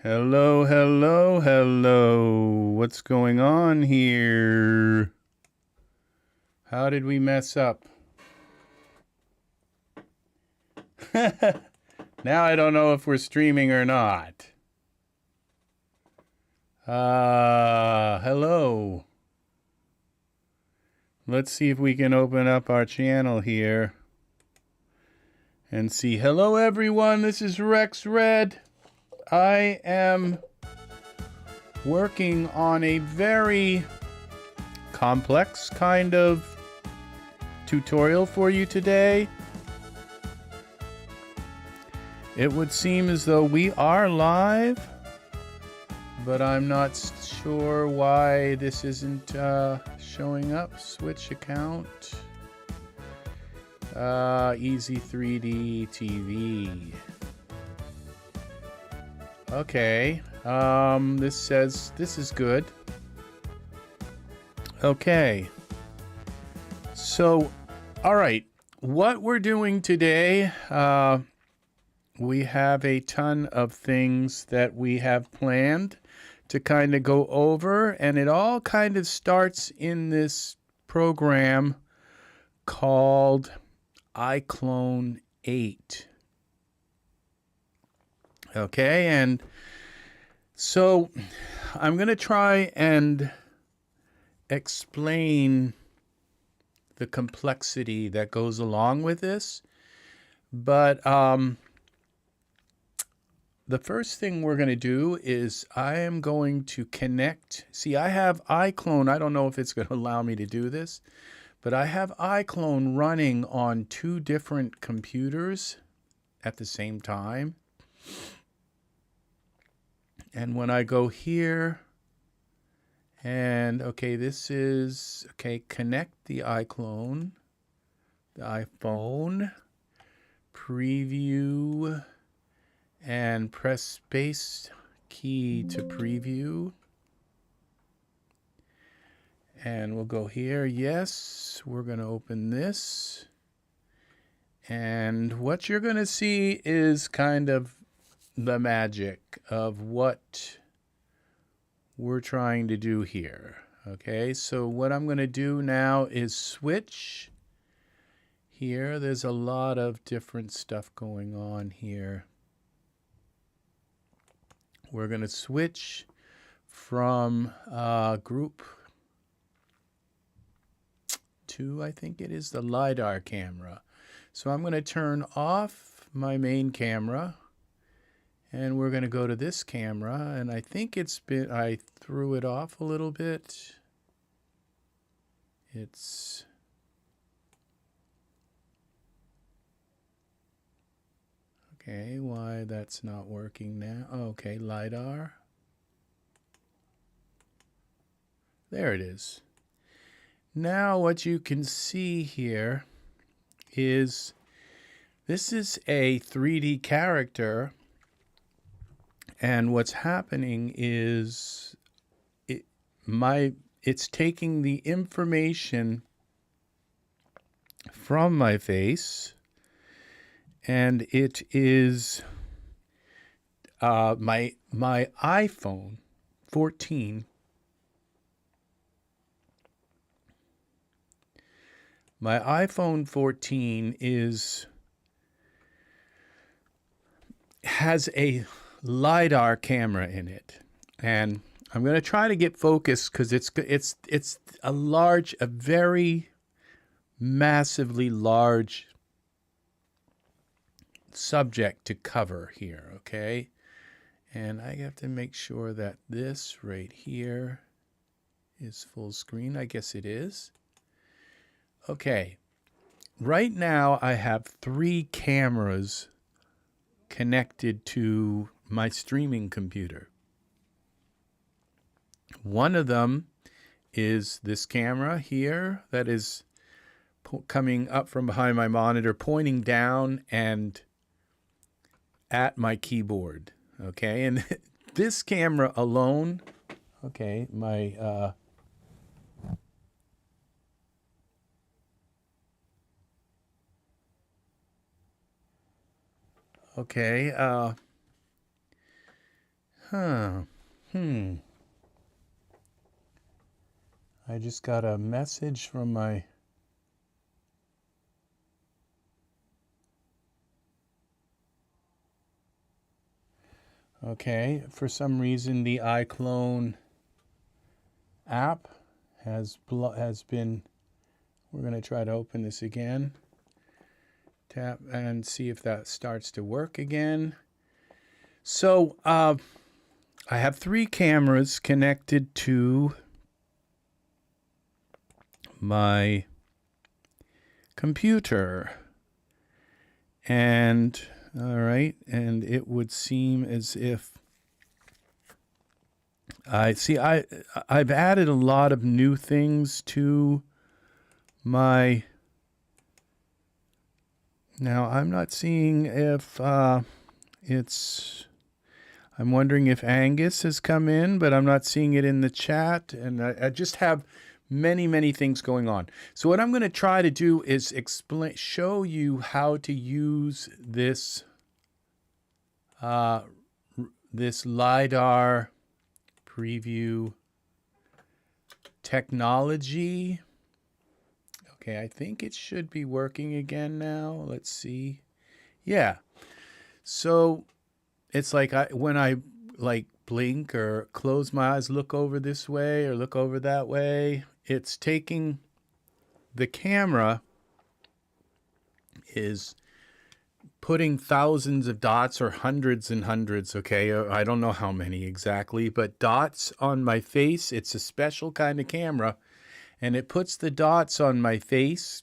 Hello, hello, hello. What's going on here? How did we mess up? Now I don't know if we're streaming or not. Hello. Let's see if we can open up our channel here and see. Hello, everyone. This is Rex Red. I am working on a very complex kind of tutorial for you today. It would seem as though we are live, but I'm not sure why this isn't showing up. Switch account. EZ3DTV. Okay. This says this is good. Okay. So, all right. What we're doing today, we have a ton of things that we have planned to kind of go over, and it all kind of starts in this program called iClone 8. Okay, and so I'm going to try and explain the complexity that goes along with this, but the first thing we're going to do is I am going to connect. See, I have iClone. I don't know if it's going to allow me to do this, but I have iClone running on two different computers at the same time. And when I go here, and okay, this is, okay, connect the iClone, the iPhone, preview, and press space key to preview. And we'll go here. Yes, we're going to open this. And what you're going to see is kind of the magic of what we're trying to do here. Okay, so what I'm going to do now is switch. Here, there's a lot of different stuff going on here. We're going to switch from group to, I think it is the Lidar camera. So I'm going to turn off my main camera, and we're going to go to this camera, and I think it's been, I threw it off a little bit. It's, okay, why that's not working now. Okay, Lidar. There it is. Now what you can see here is this is a 3D character, and what's happening is it's taking the information from my face, and it is my iPhone 14. My iPhone 14 has a Lidar camera in it, and I'm going to try to get focused because it's a very massively large subject to cover here. Okay, and I have to make sure that this right here is full screen. I guess it is. Okay, right now I have 3 cameras connected to my streaming computer. One of them is this camera here that is coming up from behind my monitor, pointing down and at my keyboard. Okay, and this camera alone, okay, my okay, Huh. I just got a message from my... Okay, for some reason the iClone app has been... We're going to try to open this again. Tap and see if that starts to work again. So, I have 3 cameras connected to my computer. And, all right, and it would seem as if I've added a lot of new things to my... Now, I'm not seeing if it's... I'm wondering if Angus has come in, but I'm not seeing it in the chat. And I just have many, many things going on. So what I'm going to try to do is show you how to use this, this Lidar preview technology. Okay, I think it should be working again now. Let's see. Yeah. So it's like when I like blink or close my eyes, look over this way or look over that way, it's taking the camera is putting thousands of dots or hundreds and hundreds, okay? I don't know how many exactly, but dots on my face. It's a special kind of camera, and it puts the dots on my face,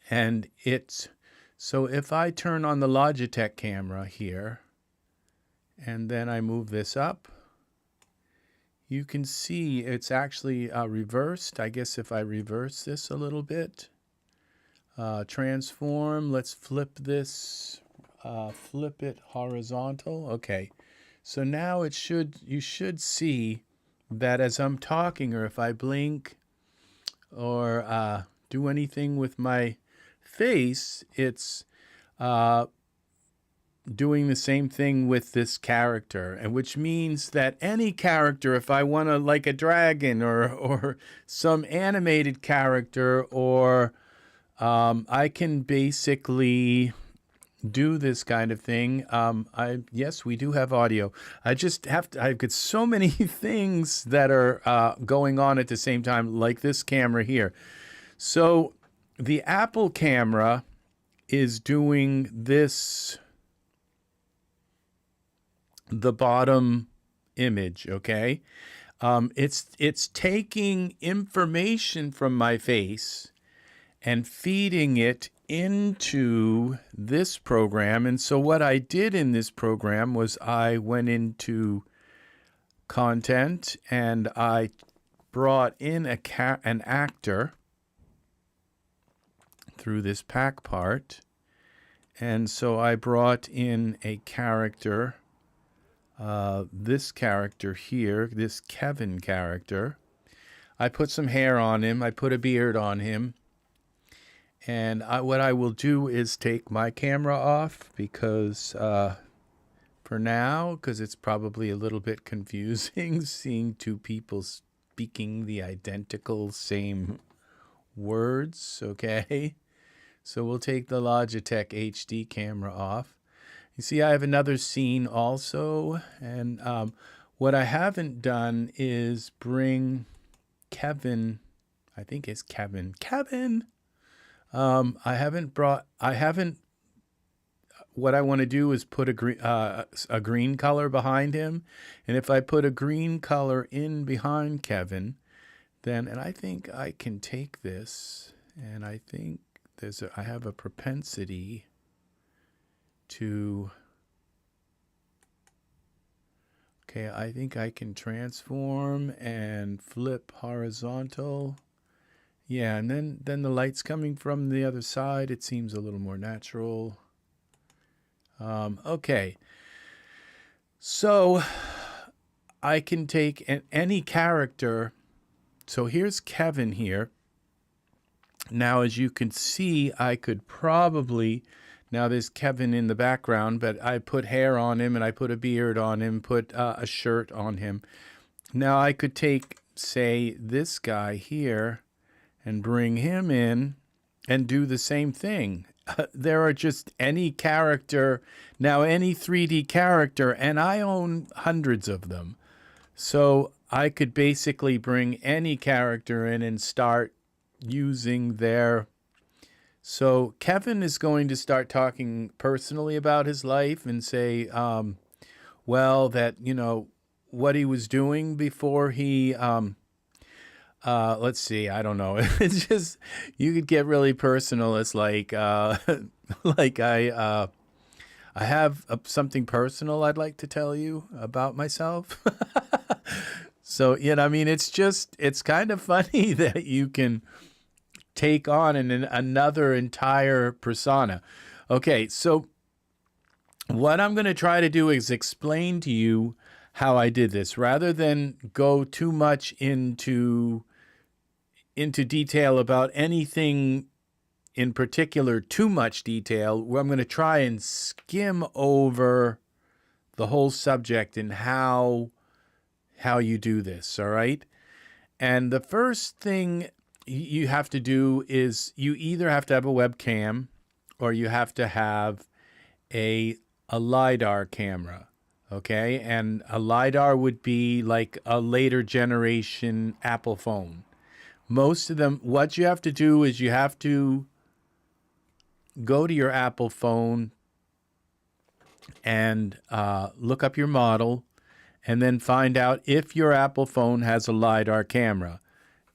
and it's... So if I turn on the Logitech camera here, and then I move this up, you can see it's actually reversed. I guess if I reverse this a little bit, transform, let's flip this, flip it horizontal. Okay, so now you should see that as I'm talking, or if I blink or do anything with my face, it's doing the same thing with this character, and which means that any character, if I want to, like a dragon or some animated character, or I can basically do this kind of thing. Yes, we do have audio. I've got so many things that are going on at the same time, like this camera here. So the Apple camera is doing this, the bottom image, okay? It's taking information from my face and feeding it into this program. And so what I did in this program was I went into content and I brought in an actor through this pack part. And so I brought in a character, this character here, this Kevin character. I put some hair on him. I put a beard on him. And what I will do is take my camera off because for now, because it's probably a little bit confusing seeing 2 people speaking the identical same words, okay? So we'll take the Logitech HD camera off. You see, I have another scene also. And what I haven't done is bring Kevin. I think it's Kevin. Kevin! What I want to do is put a green color behind him. And if I put a green color in behind Kevin, then, and I think I can take this, and I think I have a propensity to, okay, I think I can transform and flip horizontal. Yeah, and then the light's coming from the other side. It seems a little more natural. Okay, so I can take any character. So here's Kevin here. Now, as you can see, I could probably, Now there's Kevin in the background, but I put hair on him and I put a beard on him, put a shirt on him. Now I could take, say, this guy here and bring him in and do the same thing. There are just any character, now any 3D character, and I own hundreds of them. So I could basically bring any character in and start using their... So Kevin is going to start talking personally about his life and say, well, that, you know, what he was doing before he... let's see, I don't know. It's just, you could get really personal. It's like, like I have something personal I'd like to tell you about myself. So, you know, I mean, it's just, it's kind of funny that you can take on another entire persona. Okay, so what I'm going to try to do is explain to you how I did this, rather than go too much into detail about anything in particular, too much detail, where I'm going to try and skim over the whole subject and how you do this, all right? And the first thing you have to do is you either have to have a webcam or you have to have a Lidar camera, okay? And a Lidar would be like a later generation Apple phone. Most of them, what you have to do is you have to go to your Apple phone and look up your model and then find out if your Apple phone has a Lidar camera.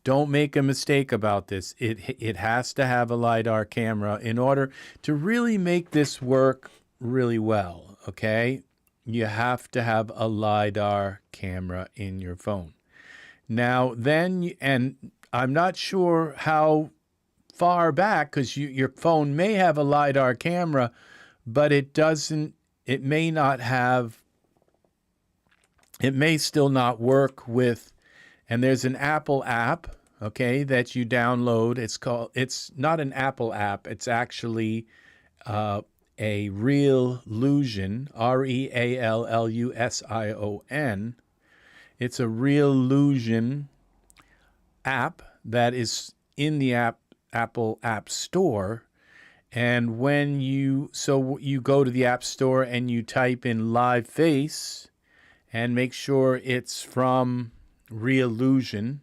Don't make a mistake about this. It has to have a Lidar camera in order to really make this work really well, okay? You have to have a Lidar camera in your phone. Now, then, and I'm not sure how far back, because your phone may have a Lidar camera, but it may not have, it may still not work with, and there's an Apple app, okay, that you download. It's not an Apple app. It's actually a Reallusion, Reallusion. It's a Reallusion app that is in the Apple App Store. And when you go to the App Store and you type in Live Face and make sure it's from Reallusion,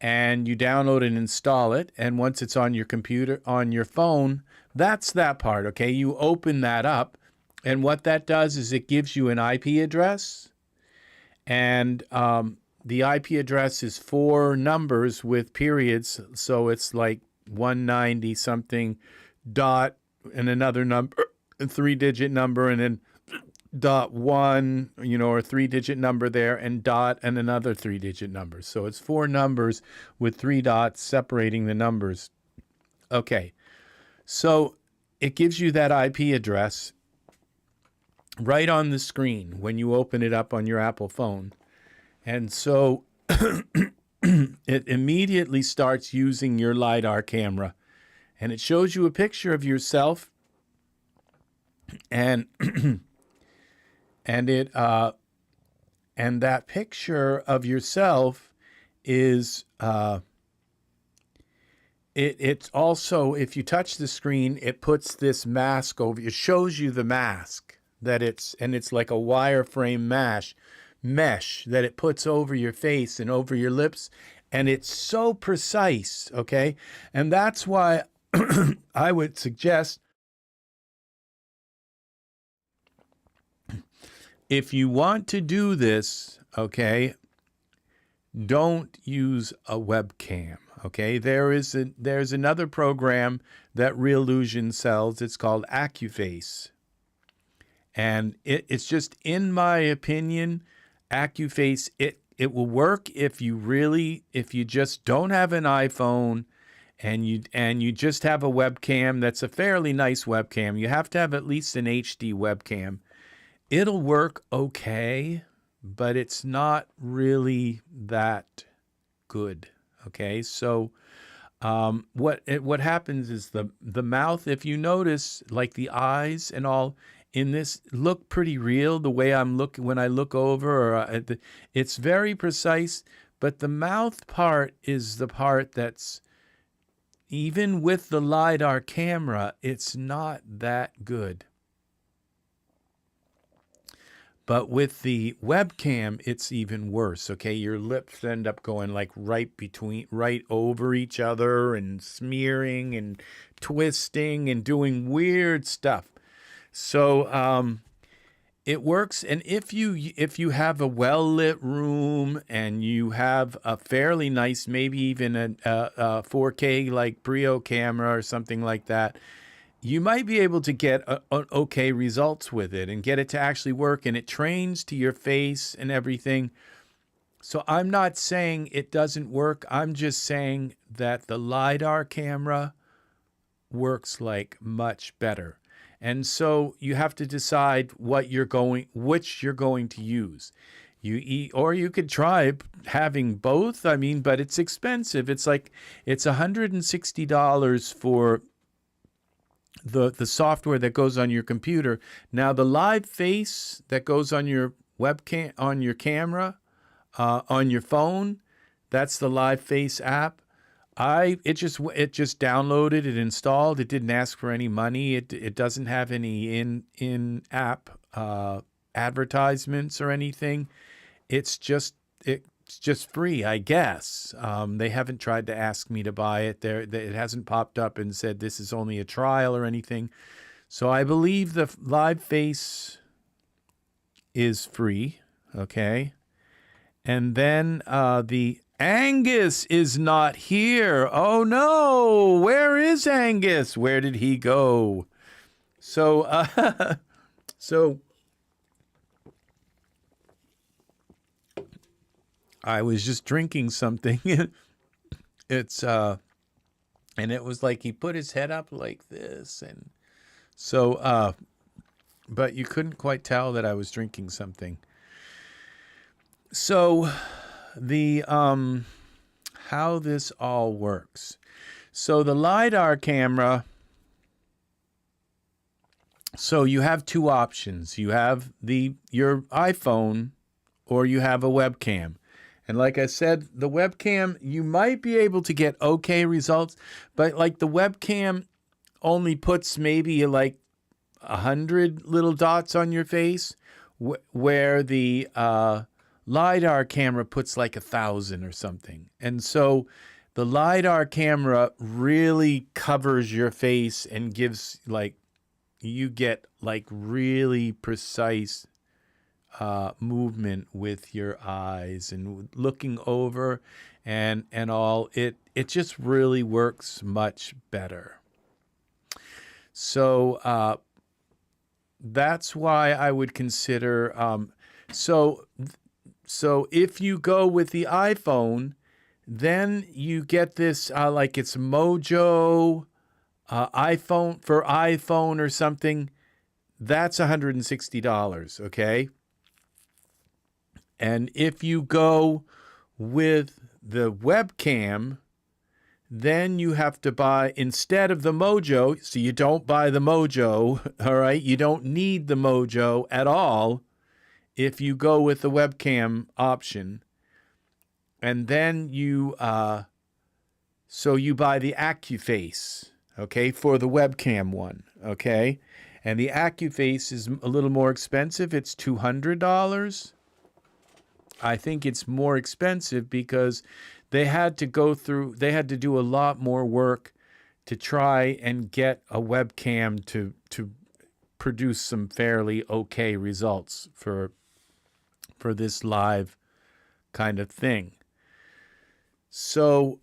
and you download and install it, and once it's on your computer, on your phone, that's that part, okay? You open that up, and what that does is it gives you an IP address, and the IP address is 4 numbers with periods, so it's like 190 something dot and another number, a 3-digit number, and then dot 1, you know, or a 3-digit number there, and dot and another 3-digit number. So it's 4 numbers with 3 dots separating the numbers. Okay, so it gives you that IP address right on the screen when you open it up on your Apple phone. And so it immediately starts using your Lidar camera, and it shows you a picture of yourself, and and that picture of yourself is it's also, if you touch the screen, it puts this mask over. It shows you the mask that it's like a wireframe mesh that it puts over your face and over your lips, and it's so precise, okay? And that's why I would suggest, if you want to do this, okay, don't use a webcam, okay? There's another program that Reallusion sells. It's called AccuFACE. And it's just, in my opinion, AccuFACE, it will work if you just don't have an iPhone and you just have a webcam that's a fairly nice webcam. You have to have at least an HD webcam. It'll work okay, but it's not really that good, okay? So What happens is the mouth, if you notice, like the eyes and all in this look pretty real. The way I'm looking when I look over, or it's very precise. But the mouth part is the part that's, even with the Lidar camera, it's not that good. But with the webcam, it's even worse, okay? Your lips end up going like right over each other and smearing and twisting and doing weird stuff. So it works. And if you have a well-lit room and you have a fairly nice, maybe even a 4K like Brio camera or something like that, you might be able to get okay results with it and get it to actually work, and it trains to your face and everything. So I'm not saying it doesn't work. I'm just saying that the Lidar camera works like much better. And so you have to decide which you're going to use. Or you could try having both. I mean, but it's expensive. It's $160 for the software that goes on your computer. Now the Live Face that goes on your webcam, on your camera, on your phone, that's the Live Face app. It just downloaded, it installed. It didn't ask for any money. It doesn't have any in-app advertisements or anything. It's just free, I guess. They haven't tried to ask me to buy it. It hasn't popped up and said this is only a trial or anything. So I believe the Live Face is free, okay? And then the Angus is not here. Oh no, where is Angus? Where did he go? So, so I was just drinking something. It's and it was like he put his head up like this, and so but you couldn't quite tell that I was drinking something. So the how this all works. So the Lidar camera, so you have two options. You have your iPhone, or you have a webcam. And like I said, the webcam, you might be able to get okay results, but like the webcam only puts maybe like 100 little dots on your face, where the Lidar camera puts like 1,000 or something. And so the Lidar camera really covers your face and gives you get like really precise movement with your eyes and looking over and all. It just really works much better. So that's why I would consider so if you go with the iPhone, then you get this like it's Mojo iPhone for iPhone or something. That's $160, okay? And if you go with the webcam, then you have to buy, instead of the Mojo, so you don't buy the Mojo, all right? You don't need the Mojo at all if you go with the webcam option. And then you buy the AccuFACE, okay, for the webcam one, okay? And the AccuFACE is a little more expensive. It's $200. I think it's more expensive because they had to do a lot more work to try and get a webcam to produce some fairly okay results for this live kind of thing. So,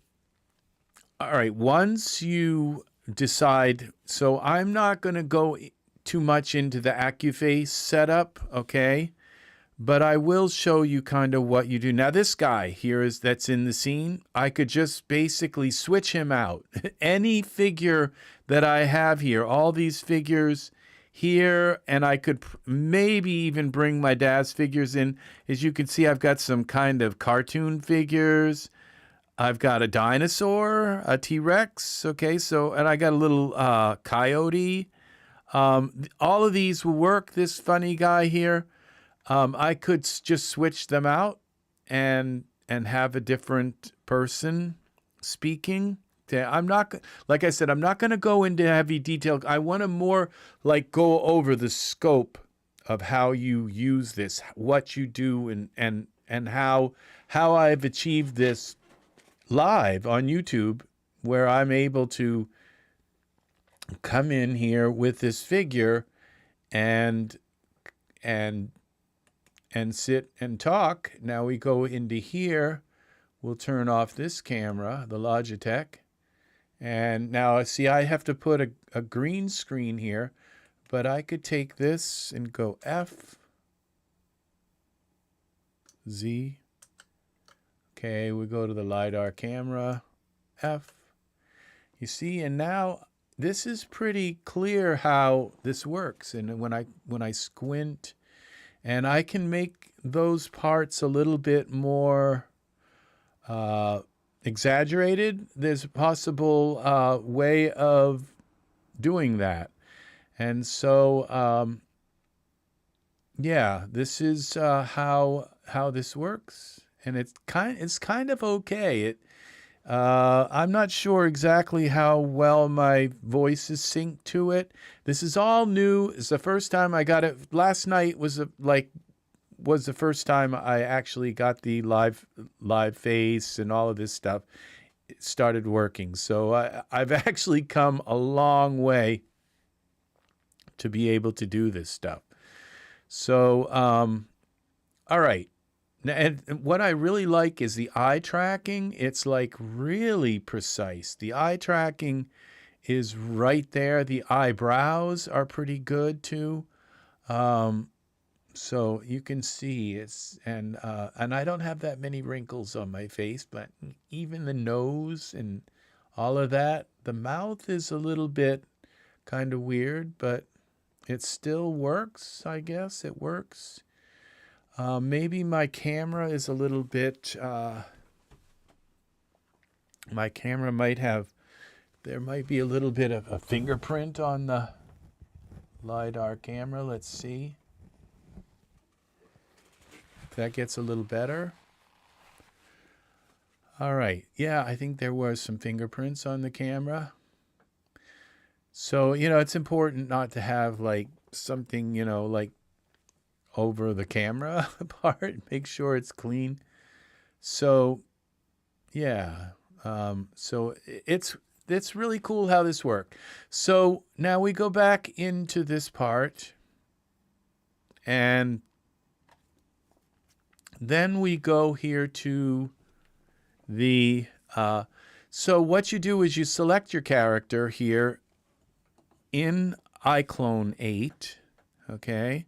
all right, once you decide, so I'm not going to go too much into the AccuFACE setup, okay? But I will show you kind of what you do. Now, this guy here that's in the scene, I could just basically switch him out. Any figure that I have here, all these figures here, and I could maybe even bring my Daz figures in. As you can see, I've got some kind of cartoon figures. I've got a dinosaur, a T-Rex. Okay, so, and I got a little Coyote. All of these will work. This funny guy here, I could just switch them out and have a different person speaking. I'm not, like I said, I'm not going to go into heavy detail. I want to more like go over the scope of how you use this, what you do, and how I've achieved this live on YouTube, where I'm able to come in here with this figure and sit and talk. Now we go into here. We'll turn off this camera, the Logitech. And now, see, I have to put a green screen here, but I could take this and go F, Z. Okay, we go to the Lidar camera, F. You see, and now this is pretty clear how this works. And when I squint, and I can make those parts a little bit more exaggerated. There's a possible way of doing that. And so, yeah, this is how this works. And it's kind of okay. I'm not sure exactly how well my voice is synced to it. This is all new. It's the first time I got it. Last night was the first time I actually got the live face and all of this stuff. It started working. So I've actually come a long way to be able to do this stuff. So, all right. And what I really like is the eye tracking. It's like really precise. The eye tracking is right there. The eyebrows are pretty good too. So you can see it's, and I don't have that many wrinkles on my face, but even the nose and all of that, the mouth is a little bit kind of weird, but it still works. I guess it works. Maybe my camera is a little bit, my camera might have, there might be a little bit of a fingerprint on the Lidar camera. Let's see. If that gets a little better. All right. Yeah, I think there was some fingerprints on the camera. So, it's important not to have like something, like over the camera part. Make sure it's clean. So, yeah. So it's really cool how this works. So now we go back into this part, and then we go here to the, so what you do is you select your character here in iClone 8, okay?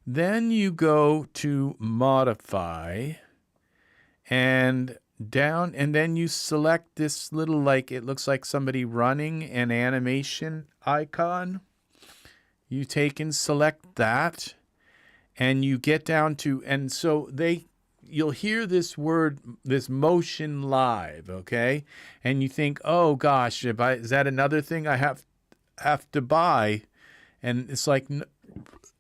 Then you go to modify and down, and then you select this little, like, it looks like somebody running an animation icon. You take and select that, and you get down to, and so you'll hear this word, this motion live, okay? And you think, oh gosh, is that another thing I have to buy? And it's like,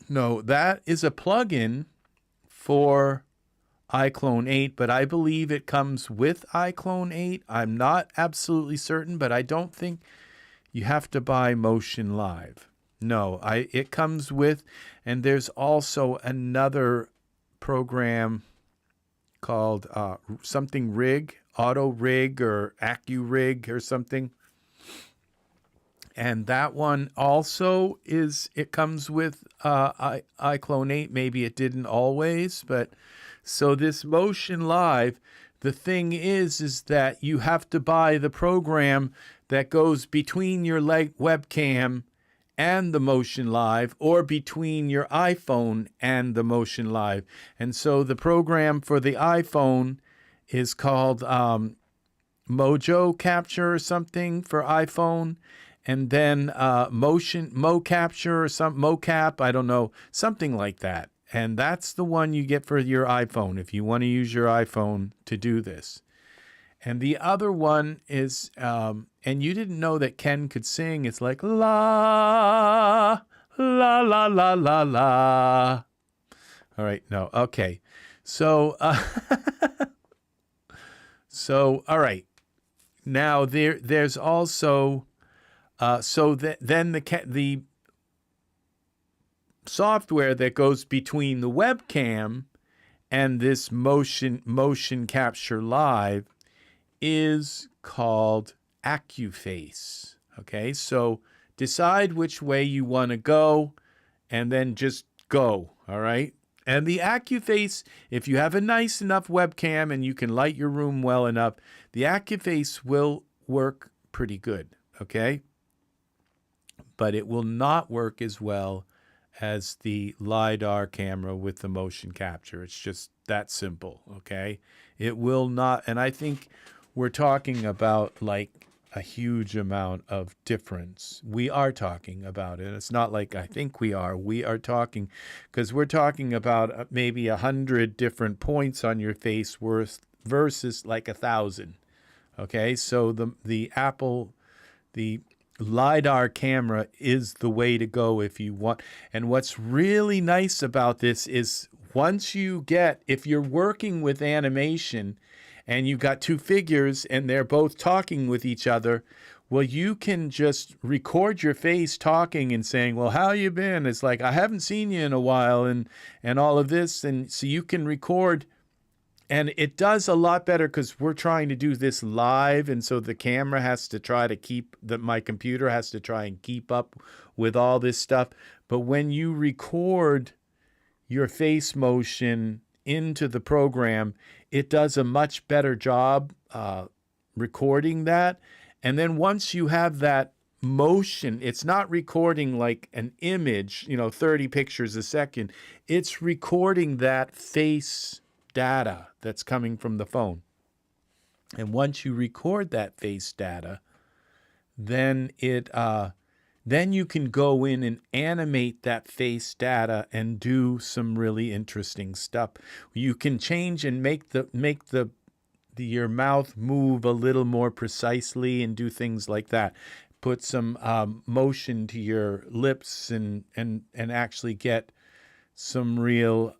no, that is a plugin for iClone 8, but I believe it comes with iClone 8. I'm not absolutely certain, but I don't think you have to buy Motion Live. No, it comes with, and there's also another program called something Rig, Auto Rig or AccuRig or something. And that one also it comes with iClone 8. Maybe it didn't always, but so this Motion Live, the thing is that you have to buy the program that goes between your webcam and the Motion Live, or between your iPhone and the Motion Live. And so the program for the iPhone is called Mojo Capture or something for iPhone. And then Mo Capture or some mocap, I don't know, something like that. And that's the one you get for your iPhone if you want to use your iPhone to do this. And the other one is, and you didn't know that Ken could sing. It's like la, la, la, la, la, la. All right, no, okay. So, all right. Now there's also, then the software that goes between the webcam and this motion capture live is called AccuFACE. Okay, so decide which way you want to go and then just go. All right. And the AccuFACE, if you have a nice enough webcam and you can light your room well enough, the AccuFACE will work pretty good. Okay. But it will not work as well as the Lidar camera with the motion capture. It's just that simple, okay? It will not, and I think we're talking about like a huge amount of difference. We are talking about it. It's not like I think we are. We are talking, because we're talking about maybe 100 different points on your face worth versus like 1,000, okay? So the Lidar camera is the way to go if you want. And what's really nice about this is once you get, if you're working with animation and you've got two figures and they're both talking with each other, well, you can just record your face talking and saying, well, how you been? It's like, I haven't seen you in a while, and all of this. And so you can record. And it does a lot better because we're trying to do this live, and so the camera has to try to keep, my computer has to try and keep up with all this stuff. But when you record your face motion into the program, it does a much better job recording that. And then once you have that motion, it's not recording like an image, 30 pictures a second. It's recording that face data that's coming from the phone. And once you record that face data, then then you can go in and animate that face data and do some really interesting stuff. You can change and make your mouth move a little more precisely and do things like that. Put some motion to your lips and actually get some real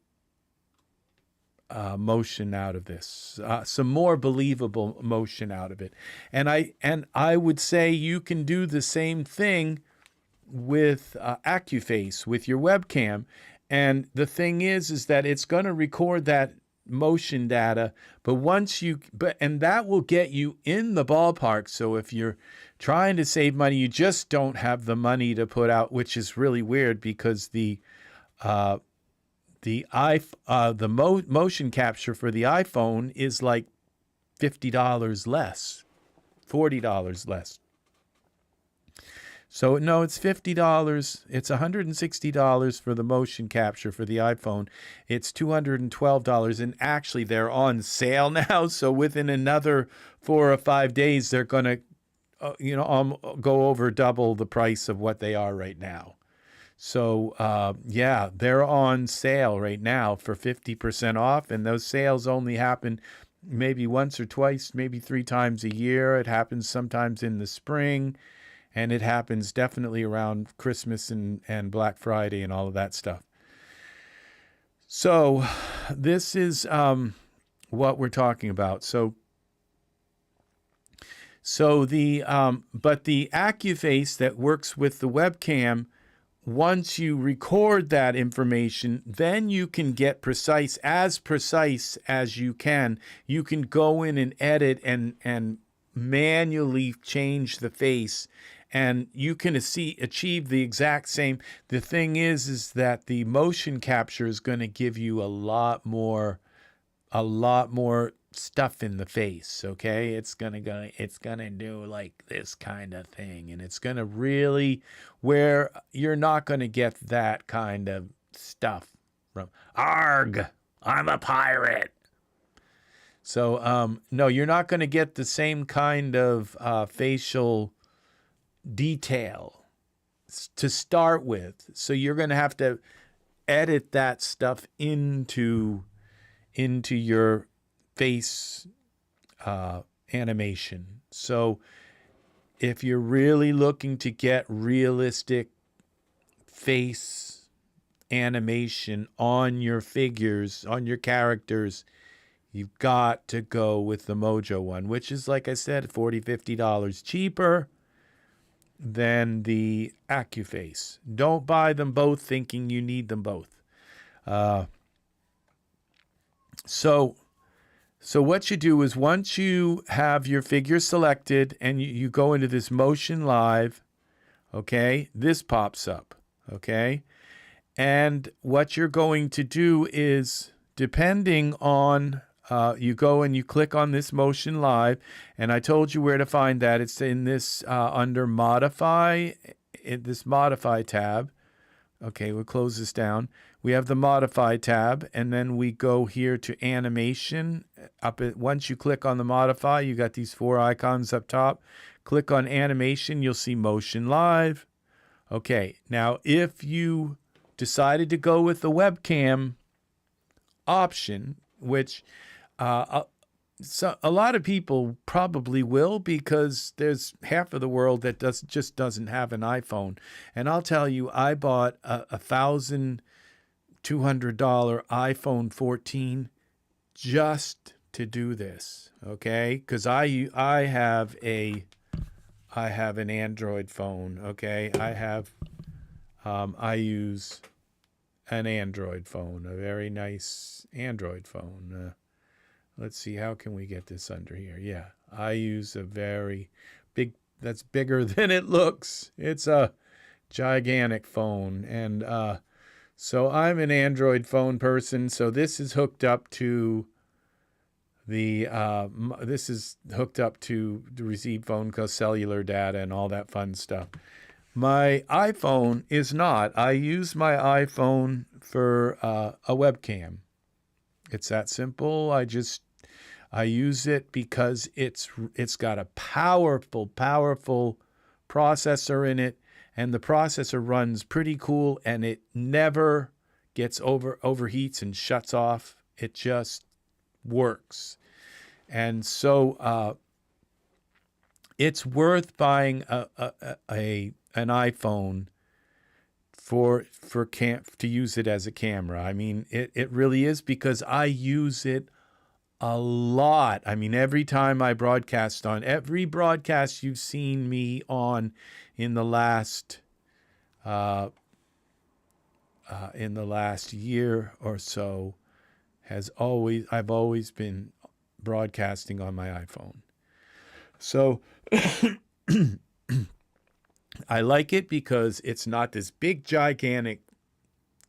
motion out of this, some more believable motion out of it. And I would say you can do the same thing with AccuFACE, with your webcam. And the thing is that it's going to record that motion data, but and that will get you in the ballpark. So if you're trying to save money, you just don't have the money to put out, which is really weird because the motion capture for the iPhone is like $50 less, $40 less. So no, it's $50. It's $160 for the motion capture for the iPhone. It's $212, and actually they're on sale now. So within another 4 or 5 days, they're going to, go over double the price of what they are right now. So, yeah, they're on sale right now for 50% off, and those sales only happen maybe once or twice, maybe 3 times a year. It happens sometimes in the spring, and it happens definitely around Christmas and Black Friday and all of that stuff. So this is what we're talking about. So but the AccuFACE that works with the webcam, once you record that information, then you can get precise as you can. You can go in and edit and manually change the face, and you can achieve the exact same. The thing is that the motion capture is going to give you a lot more stuff in the face, okay? It's gonna do like this kind of thing, and it's gonna really, where you're not gonna get that kind of stuff from "Arg, I'm a pirate." So no, you're not gonna get the same kind of facial detail to start with. So you're gonna have to edit that stuff into your face, animation. So if you're really looking to get realistic face animation on your figures, on your characters, you've got to go with the Mojo one, which is, like I said, $40, $50 cheaper than the AccuFACE. Don't buy them both thinking you need them both. So what you do is, once you have your figure selected and you go into this Motion Live, okay, this pops up, okay? And what you're going to do is, depending on, you go and you click on this Motion Live, and I told you where to find that. It's in this, under Modify, in this Modify tab. Okay, we'll close this down. We have the Modify tab, and then we go here to Animation. Once you click on the Modify, you got these 4 icons up top. Click on Animation, you'll see Motion Live. Okay, now if you decided to go with the webcam option, which so a lot of people probably will, because there's half of the world that just doesn't have an iPhone. And I'll tell you, I bought a $1,200 iPhone 14 just to do this, okay? Because I have an Android phone, okay? I use an Android phone, a very nice Android phone. Let's see, how can we get this under here? Yeah, I use a very big, that's bigger than it looks. It's a gigantic phone. And so I'm an Android phone person. So this is hooked up to the receive phone call, cellular data, and all that fun stuff. My iPhone is not. I use my iPhone for a webcam. It's that simple. I use it because it's got a powerful processor in it, and the processor runs pretty cool, and it never gets overheats and shuts off. It just works. And so it's worth buying an iPhone to use it as a camera. I mean, it really is, because I use it a lot. I mean, every time I broadcast, on every broadcast you've seen me on in the last year or so, I've always been broadcasting on my iPhone. So I like it because it's not this big gigantic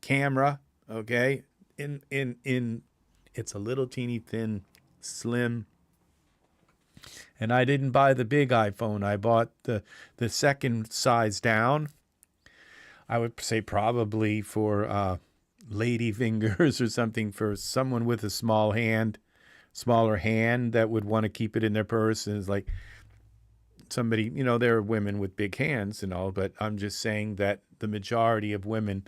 camera, okay? It's a little teeny thin, slim. And I didn't buy the big iPhone. I bought the second size down. I would say probably for lady fingers or something, for someone with a smaller hand that would want to keep it in their purse. And it's like somebody, there are women with big hands and all, but I'm just saying that the majority of women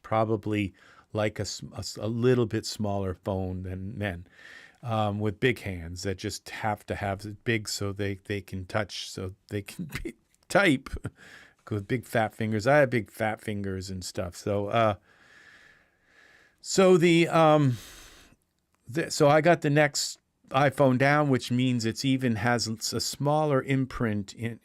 probably like a little bit smaller phone than men, with big hands that just have to have it big so they can touch, so they can type with big fat fingers. I have big fat fingers and stuff. So so I got the next iPhone down, which means it's even has a smaller imprint in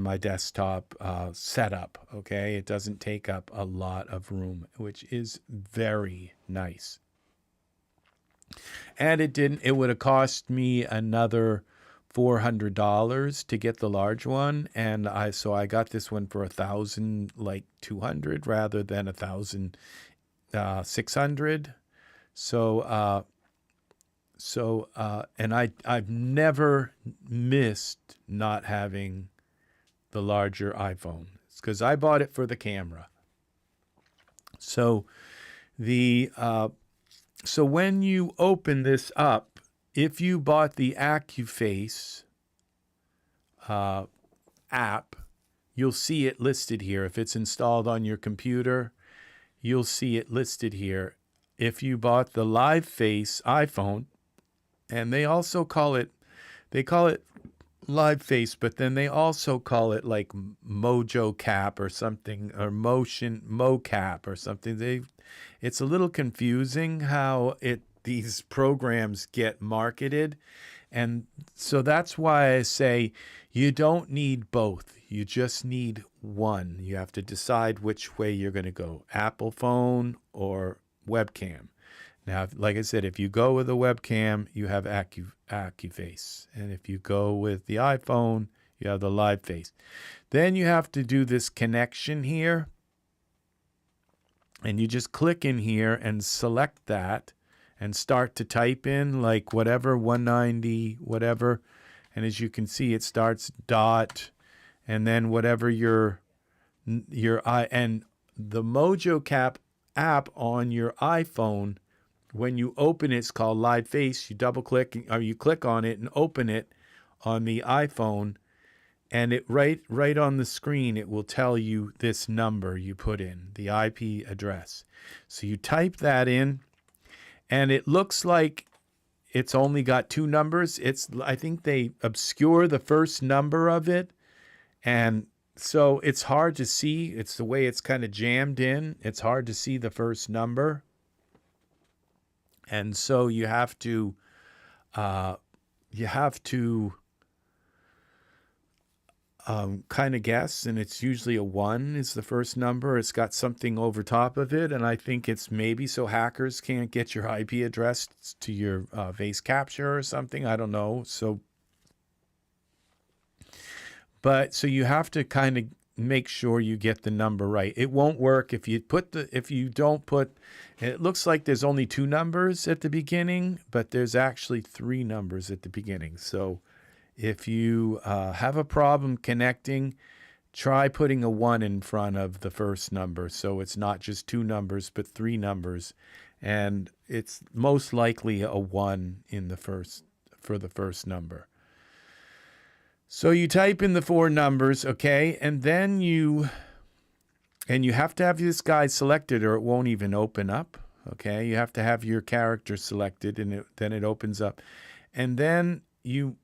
my desktop setup. Okay, it doesn't take up a lot of room, which is very nice. And it would have cost me another $400 to get the large one, and so I got this one for $1,200 rather than $1,600. And I've never missed not having the larger iPhone. It's because I bought it for the camera. So so when you open this up, if you bought the AccuFACE app, you'll see it listed here. If it's installed on your computer, you'll see it listed here. If you bought the Live Face iPhone, And they also call it, they call it Live Face, but then they also call it like Mojo Cap or something, or Motion Mocap or something. It's a little confusing how these programs get marketed. And so that's why I say you don't need both. You just need one. You have to decide which way you're going to go, Apple phone or webcam. Now, like I said, if you go with a webcam, you have AccuFACE. And if you go with the iPhone, you have the Live Face. Then you have to do this connection here. And you just click in here and select that and start to type in like whatever, 190, whatever. And as you can see, it starts dot and then whatever and the MojoCap app on your iPhone, when you open it, it's called Live Face. You double click or you click on it and open it on the iPhone, and it right on the screen, it will tell you this number you put in, the IP address. So you type that in, and it looks like it's only got two numbers. I think they obscure the first number of it, and so it's hard to see. It's the way it's kind of jammed in. It's hard to see the first number. And so you have to kind of guess, and it's usually a 1 is the first number. It's got something over top of it, and I think it's maybe so hackers can't get your IP address to your face capture or something. I don't know. So you have to kind of make sure you get the number right. It won't work if you don't put. It looks like there's only 2 numbers at the beginning, but there's actually 3 numbers at the beginning. So if you have a problem connecting, try putting a 1 in front of the first number. So it's not just 2 numbers, but 3 numbers. And it's most likely a 1 for the first number. So you type in the 4 numbers, okay? And then you have to have this guy selected or it won't even open up, okay? You have to have your character selected and then it opens up. And then you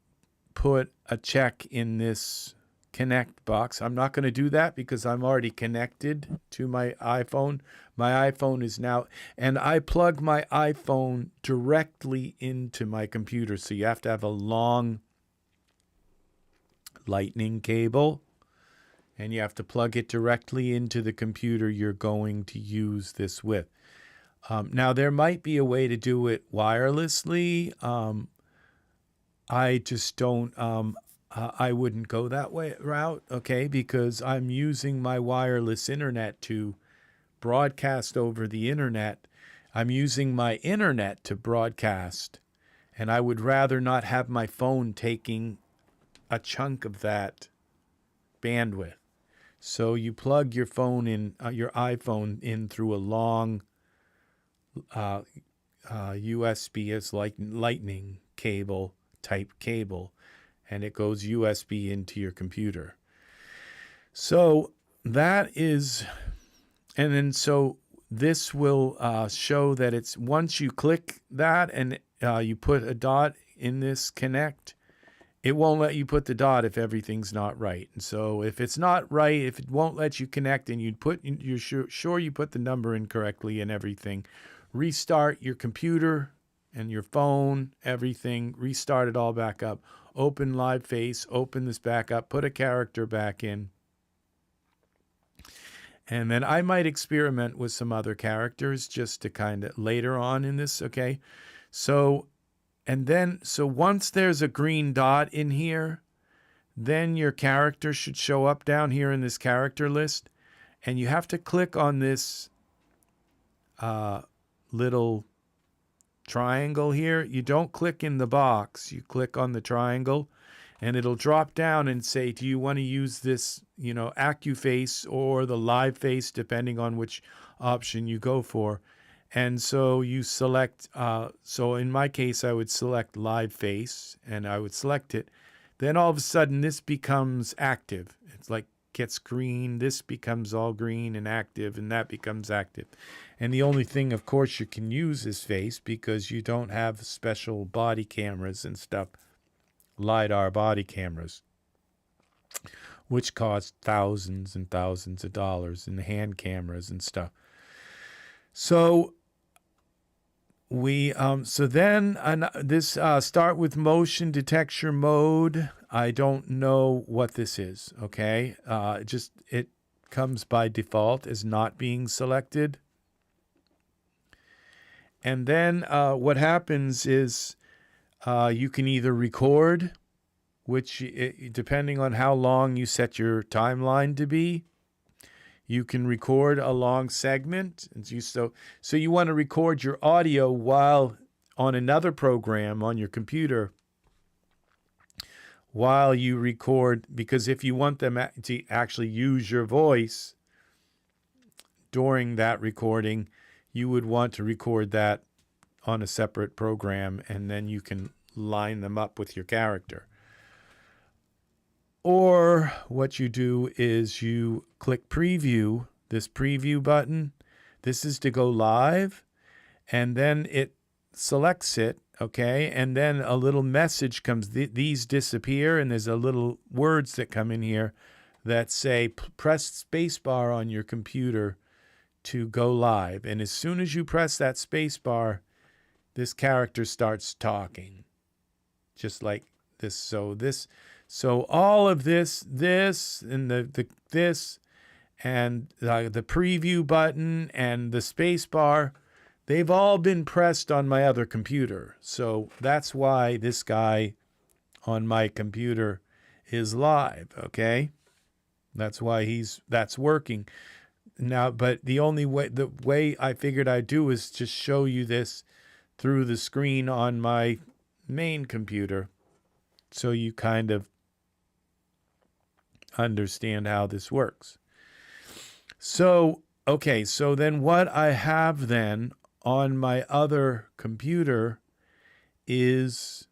put a check in this connect box. I'm not going to do that because I'm already connected to my iPhone. My iPhone is now, and I plug my iPhone directly into my computer. So you have to have a long lightning cable and you have to plug it directly into the computer you're going to use this with. Now, there might be a way to do it wirelessly. I just don't, I wouldn't go that route, okay, because I'm using my wireless internet to broadcast over the internet. I'm using my internet to broadcast, and I would rather not have my phone taking a chunk of that bandwidth. So you plug your phone in, your iPhone in through a long USB as like lightning cable type cable, and it goes USB into your computer. So that is, and then so this will show that it's once you click that and you put a dot in this connect, it won't let you put the dot if everything's not right. And so if it's not right, if it won't let you connect and you're sure you put the number in correctly and everything, restart your computer and your phone, everything, restart it all back up. Open Live Face, open this back up, put a character back in. And then I might experiment with some other characters just to kind of later on in this, okay? So once there's a green dot in here, then your character should show up down here in this character list. And you have to click on this little triangle here. You don't click in the box. You click on the triangle and it'll drop down and say, do you want to use this, AccuFACE or the Live Face, depending on which option you go for. And so you select, so in my case, I would select Live Face and I would select it. Then all of a sudden this becomes active. It's like gets green, this becomes all green and active, and that becomes active. And the only thing, of course, you can use is face because you don't have special body cameras and stuff, Lidar body cameras, which cost thousands and thousands of dollars, and hand cameras and stuff. So we this start with motion detector mode. I don't know what this is. Okay, it comes by default as not being selected. And then what happens is you can either record, which depending on how long you set your timeline to be, you can record a long segment. And so you want to record your audio while on another program on your computer while you record, because if you want them to actually use your voice during that recording, you would want to record that on a separate program, and then you can line them up with your character. Or what you do is you click preview, this preview button. This is to go live, and then it selects it, okay? And then a little message comes. These disappear, and there's a little words that come in here that say press spacebar on your computer to go live. And as soon as you press that spacebar, this character starts talking, just like this. So all of this, and this, and the preview button and the space bar, they've all been pressed on my other computer. So that's why this guy on my computer is live, okay? That's why that's working. Now, but the way I figured I'd do is just show you this through the screen on my main computer, so you kind of understand how this works. So, okay, so then what I have then on my other computer is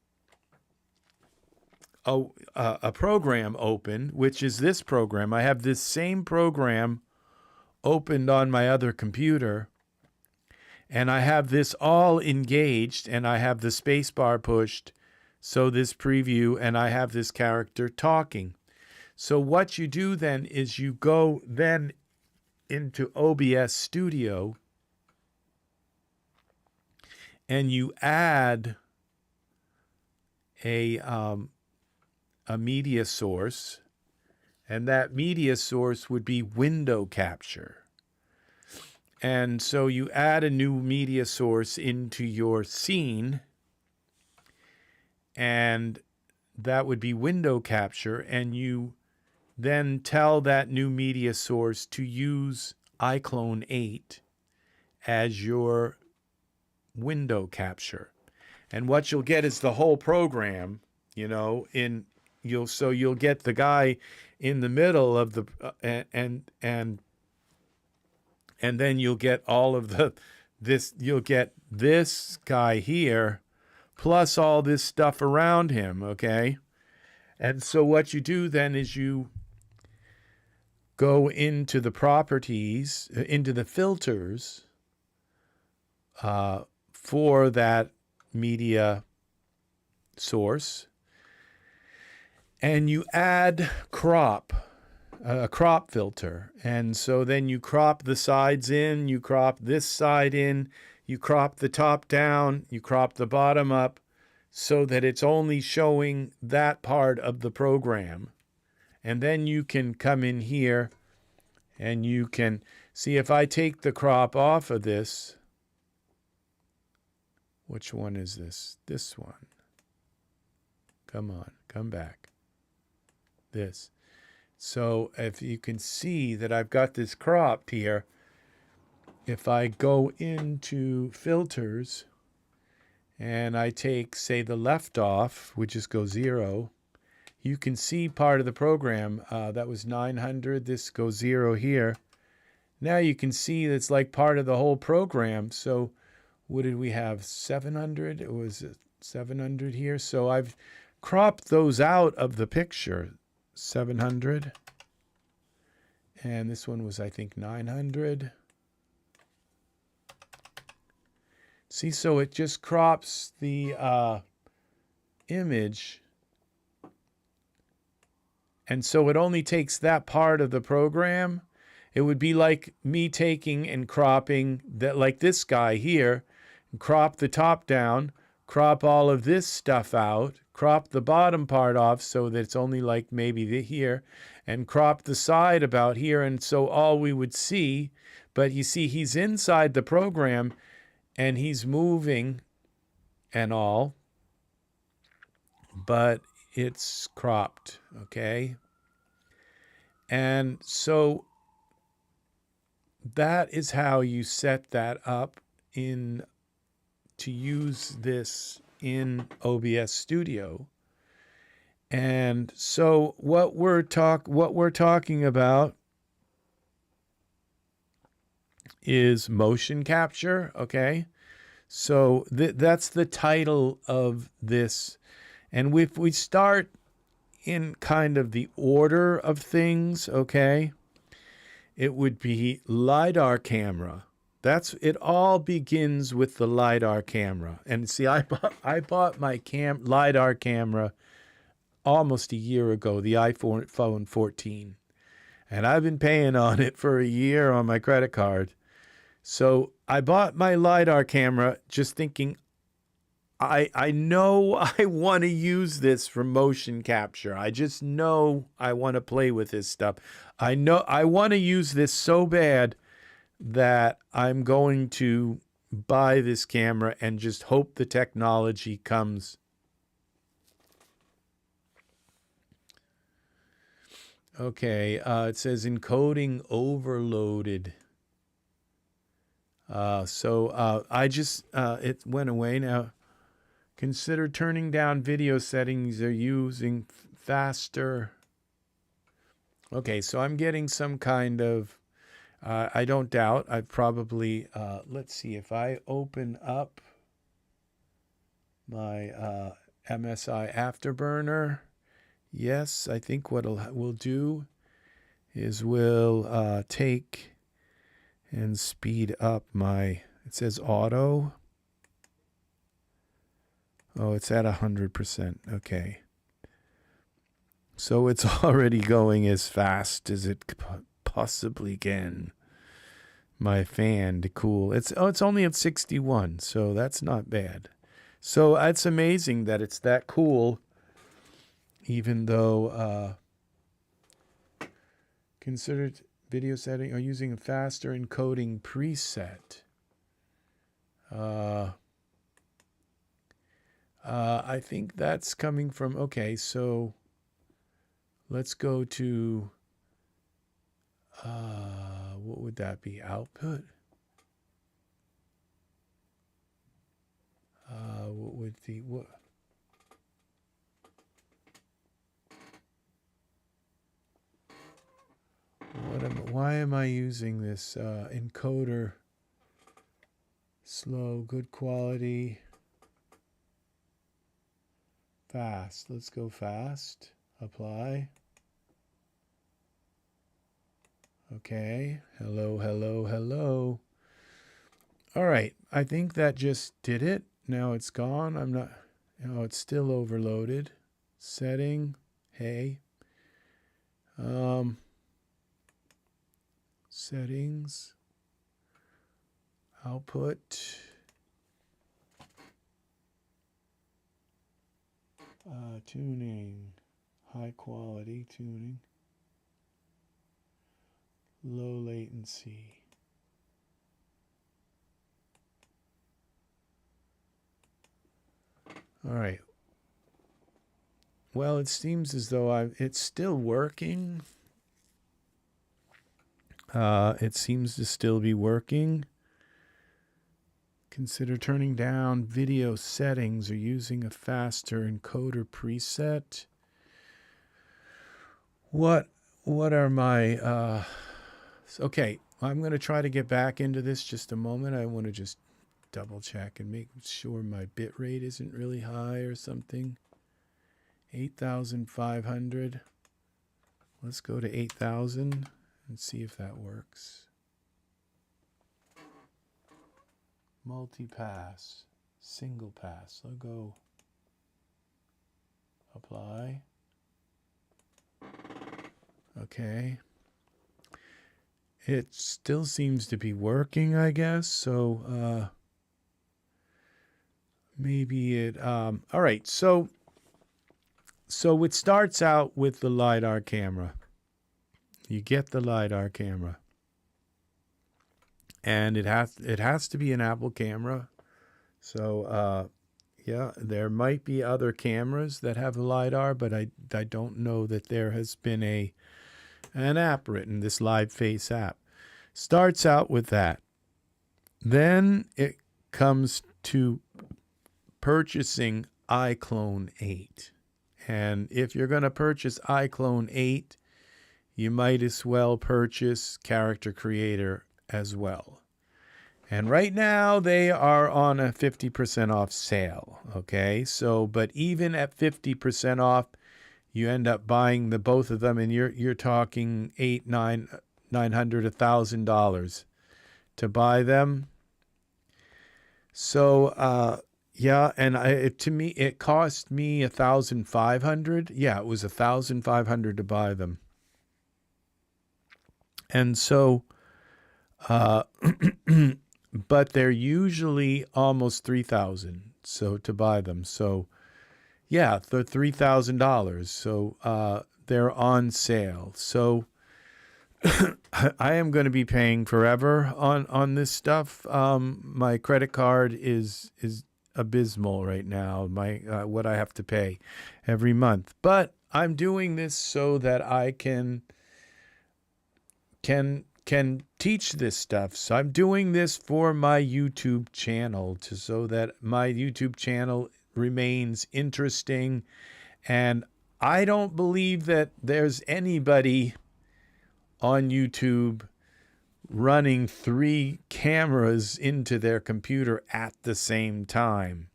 a program open, which is this program. I have this same program opened on my other computer, and I have this all engaged, and I have the space bar pushed, so this preview, and I have this character talking. So what you do then is you go then into OBS Studio, and you add a media source, and that media source would be window capture. And so you add a new media source into your scene, and that would be window capture, and you then tell that new media source to use iClone 8 as your window capture. And what you'll get is the whole program, you know, you'll get the guy in the middle of the and then you'll get all of you'll get this guy here plus all this stuff around him, okay? And so what you do then is you go into the properties, into the filters for that media source, and you add a crop filter. And so then you crop the sides in, you crop this side in, you crop the top down, you crop the bottom up, so that it's only showing that part of the program. And then you can come in here and you can see if I take the crop off of this. Which one is this? This one. Come on, come back. This. So if you can see that I've got this cropped here, if I go into filters and I take, say, the left off, which just goes 0, you can see part of the program. That was 900. This goes 0 here. Now you can see that's like part of the whole program. So what did we have? 700? It was 700 here. So I've cropped those out of the picture. 700. And this one was, I think, 900. See, so it just crops the image. And so it only takes that part of the program. It would be like me taking and cropping that, like this guy here, and crop the top down, crop all of this stuff out, crop the bottom part off so that it's only like maybe here, and crop the side about here. And so all we would see, but you see he's inside the program and he's moving and all, but it's cropped, okay? And so that is how you set that up in to use this in OBS Studio. And so what we're talking about is motion capture, okay? So that's the title of this. And if we start in kind of the order of things, okay, it would be Lidar camera. It all begins with the Lidar camera. And see, I bought my Lidar camera almost a year ago, the iPhone 14. And I've been paying on it for a year on my credit card. So I bought my Lidar camera just thinking, I know I want to use this for motion capture. I just know I want to play with this stuff. I know I want to use this so bad that I'm going to buy this camera and just hope the technology comes. Okay, it says encoding overloaded. It went away now. Consider turning down video settings or using faster. Okay, so I'm getting some kind of, I don't doubt, I've probably, let's see, if I open up my MSI Afterburner, yes, I think what we'll do is we'll take and speed up my, it says auto. Oh, it's at 100%. Okay. So it's already going as fast as it possibly can. My fan to cool. It's only at 61, so that's not bad. So it's amazing that it's that cool, even though considered video setting or using a faster encoding preset. I think that's coming from, okay, so let's go to, what would that be? Output? What would the, why am I using this encoder? Slow, good quality. Fast. Let's go fast. Apply. Okay. Hello, hello, hello. All right. I think that just did it. Now it's gone. I'm not. Oh, it's still overloaded. Setting. Hey. Settings. Output. Tuning, high quality tuning, low latency. All right. Well, it seems as though it's still working. It seems to still be working. Consider turning down video settings or using a faster encoder preset. What are my, okay, I'm going to try to get back into this just a moment. I want to just double check and make sure my bit rate isn't really high or something. 8,500. Let's go to 8,000 Let's see if that works. Multi-pass, single pass. I'll go apply. Okay. It still seems to be working, I guess. So maybe it all right. So it starts out with the Lidar camera. You get the Lidar camera. And it has to be an Apple camera. So yeah, there might be other cameras that have a Lidar, but I don't know that there has been an app written, this Live Face app. Starts out with that. Then it comes to purchasing iClone 8. And if you're going to purchase iClone 8, you might as well purchase Character Creator as well. And right now they are on a 50% off sale. Okay, so but even at 50% off, you end up buying the both of them, and you're talking $900, $1,000 to buy them. So yeah, and to me it cost me $1,500. Yeah, it was $1,500 to buy them. And so but they're usually almost $3,000 so to buy them. So yeah, they're $3,000. So they're on sale. So I am going to be paying forever on this stuff. My credit card is abysmal right now. My what I have to pay every month. But I'm doing this so that I can teach this stuff. So I'm doing this for my YouTube channel so that my YouTube channel remains interesting. And I don't believe that there's anybody on YouTube running 3 cameras into their computer at the same time.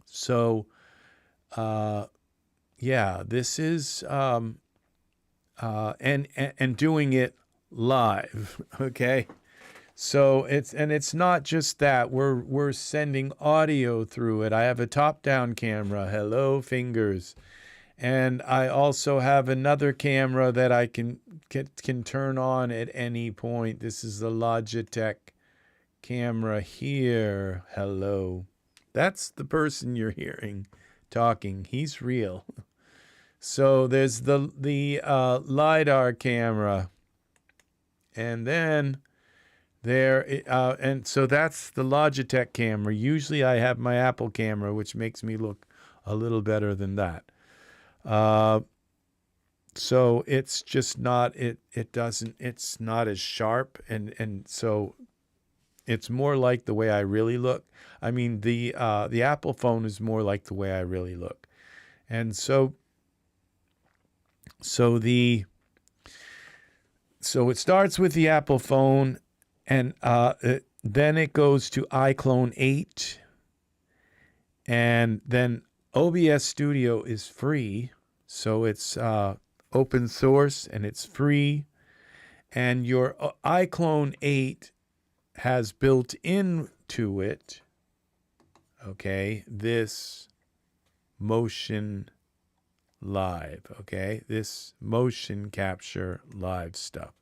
So yeah, this is and doing it live. Okay, so it's not just that we're sending audio through it. I have a top-down camera. Hello, fingers. And I also have another camera that I can turn on at any point. This is the Logitech camera here. Hello. That's the person you're hearing talking. He's real. So there's the Lidar camera. And then and so that's the Logitech camera. Usually I have my Apple camera, which makes me look a little better than that. So it's just not, it's not as sharp. And so it's more like the way I really look. I mean, the Apple phone is more like the way I really look. And so it starts with the Apple phone, and then it goes to iClone 8, and then OBS Studio is free. So it's open source and it's free. And your iClone 8 has built into it, okay, this motion live, okay, this motion capture live stuff.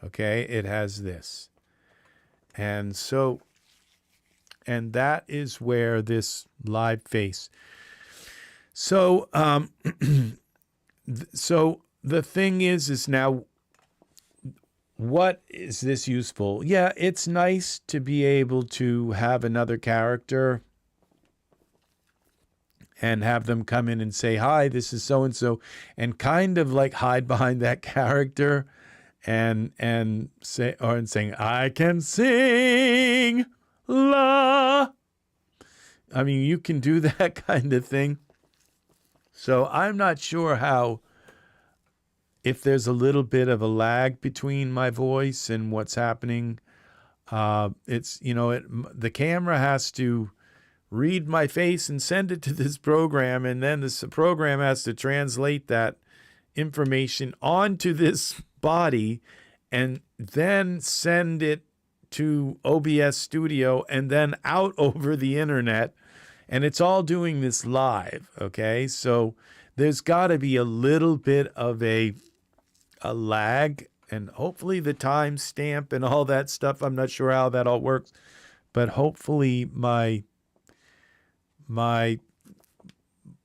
Okay, it has this. And so, and that is where this live face. So, so the thing is now, what is this useful? Yeah, it's nice to be able to have another character and have them come in and say, hi, this is so-and-so, and kind of like hide behind that character and say, or saying, I can sing, la. I mean, you can do that kind of thing. So I'm not sure if there's a little bit of a lag between my voice and what's happening. It's, the camera has to read my face and send it to this program, and then this program has to translate that information onto this body and then send it to OBS Studio and then out over the internet. And it's all doing this live, okay? So there's got to be a little bit of a lag, and hopefully the timestamp and all that stuff. I'm not sure how that all works, but hopefully my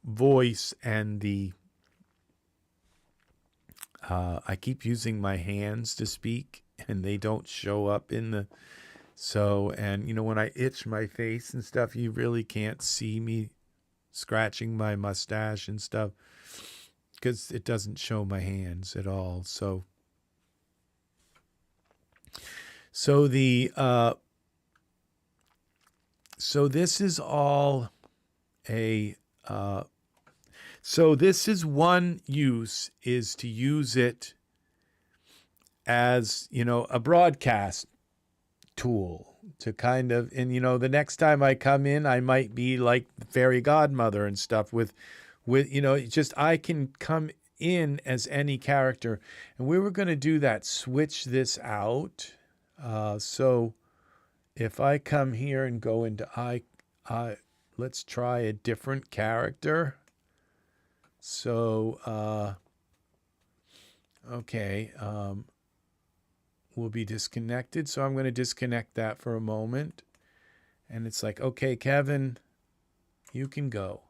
voice and the I keep using my hands to speak, and they don't show up in the and you know, when I itch my face and stuff, you really can't see me scratching my mustache and stuff because it doesn't show my hands at all. So the so this is all a so this is one use, is to use it as, you know, a broadcast tool to kind of, and you know, the next time I come in, I might be like the fairy godmother and stuff with you know, just I can come in as any character. And we were going to do that, switch this out. So if I come here and go into let's try a different character. So okay, we'll be disconnected. So I'm going to disconnect that for a moment. And it's like, okay, Kevin, you can go.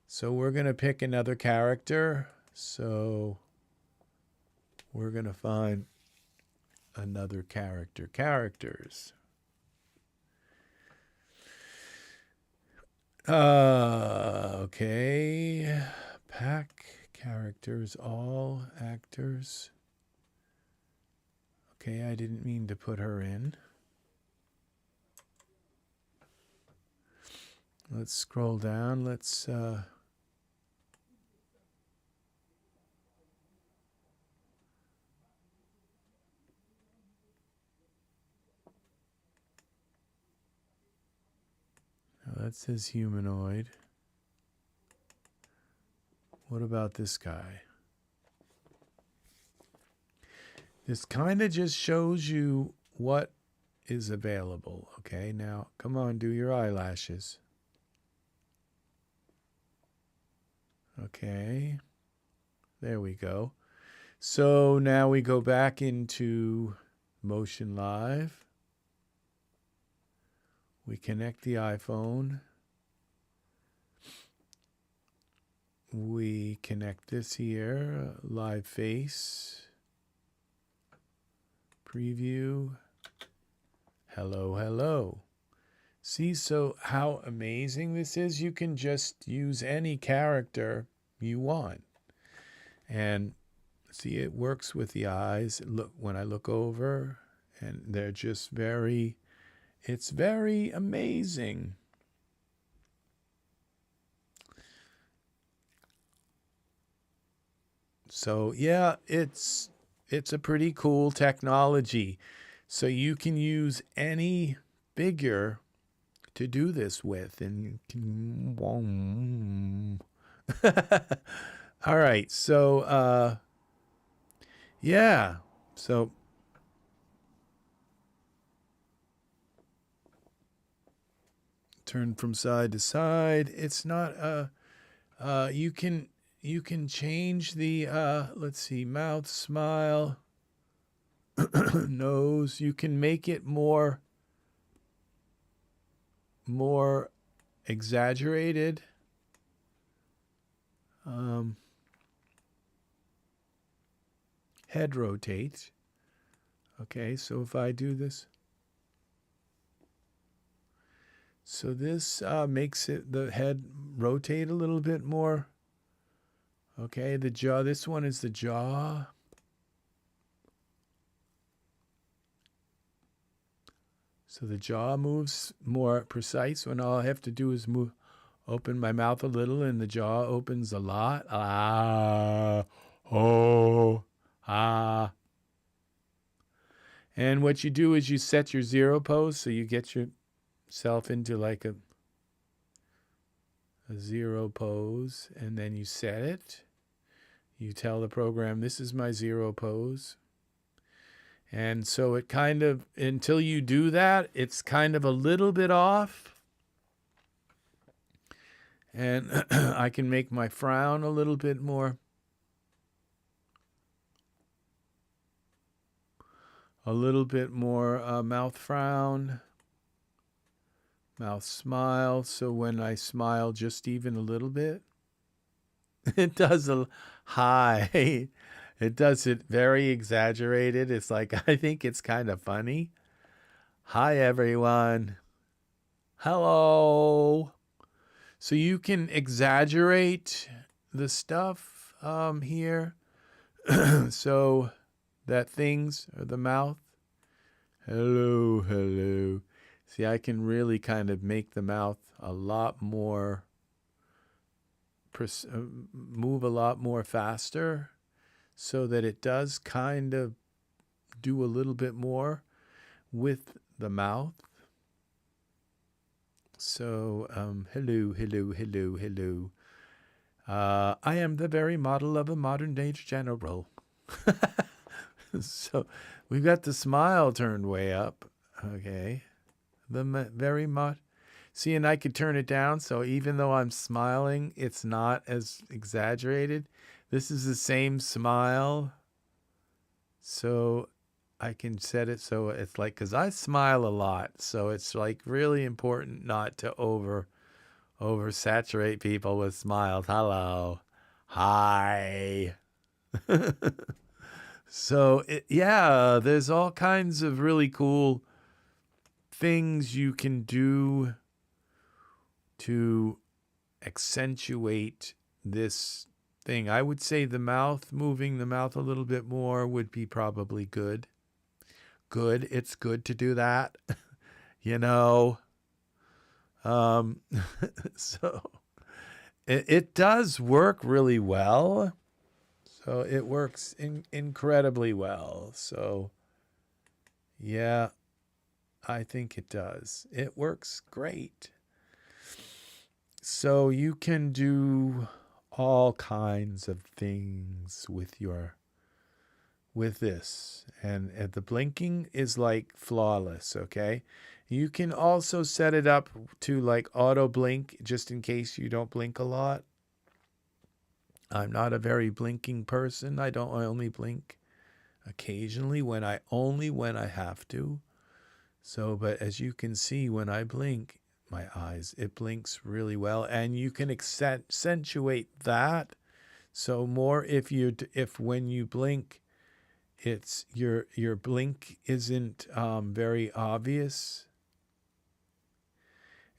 So we're going to pick another character. So we're going to find another character. Characters. Okay. Pack characters, all actors. Okay, I didn't mean to put her in. Let's scroll down. Let's that says humanoid. What about this guy? This kind of just shows you what is available. Okay, now come on, do your eyelashes. Okay, there we go. So now we go back into Motion Live. We connect the iPhone. We connect this here, Live Face. Preview. Hello, hello. See, so how amazing this is? You can just use any character you want. And see, it works with the eyes. Look, when I look over, and they're just very, it's very amazing. So yeah, it's a pretty cool technology. So you can use any figure to do this with, and you can all right, so yeah, so turn from side to side. It's not you can change the let's see, mouth, smile, nose. You can make it more exaggerated. Head rotate. Okay, so if I do this, so this makes it, the head rotate a little bit more. Okay, the jaw, this one is the jaw. So the jaw moves more precise when all I have to do is move, open my mouth a little, and the jaw opens a lot. Ah, oh, ah. And what you do is you set your zero pose, so you get yourself into like a zero pose, and then you set it. You tell the program, this is my 0 pose. And so it kind of, until you do that, it's kind of a little bit off. And I can make my frown a little bit more. A little bit more mouth frown. Mouth smile. So when I smile just even a little bit, it does a hi. It does it very exaggerated. It's like, I think it's kind of funny. Hi, everyone. Hello. So you can exaggerate the stuff here. So that things, or the mouth. Hello, hello. See, I can really kind of make the mouth a lot more, move a lot more faster, so that it does kind of do a little bit more with the mouth. So, hello, hello, hello, hello. I am the very model of a modern day general. So, we've got the smile turned way up. Okay. The very see, and I could turn it down, so even though I'm smiling, it's not as exaggerated. This is the same smile, so I can set it so it's like, because I smile a lot, so it's like really important not to oversaturate people with smiles. Hello, hi. So yeah, there's all kinds of really cool things you can do to accentuate this thing. I would say the mouth, moving the mouth a little bit more would be probably good. Good. It's good to do that, you know. So it does work really well. So it works incredibly well. So yeah, I think it does. It works great. So you can do all kinds of things with this. And the blinking is like flawless, okay? You can also set it up to like auto blink, just in case you don't blink a lot. I'm not a very blinking person. I only blink occasionally when I have to. So, but as you can see, when I blink my eyes, it blinks really well, and you can accentuate that. So more if when you blink, it's your blink isn't very obvious.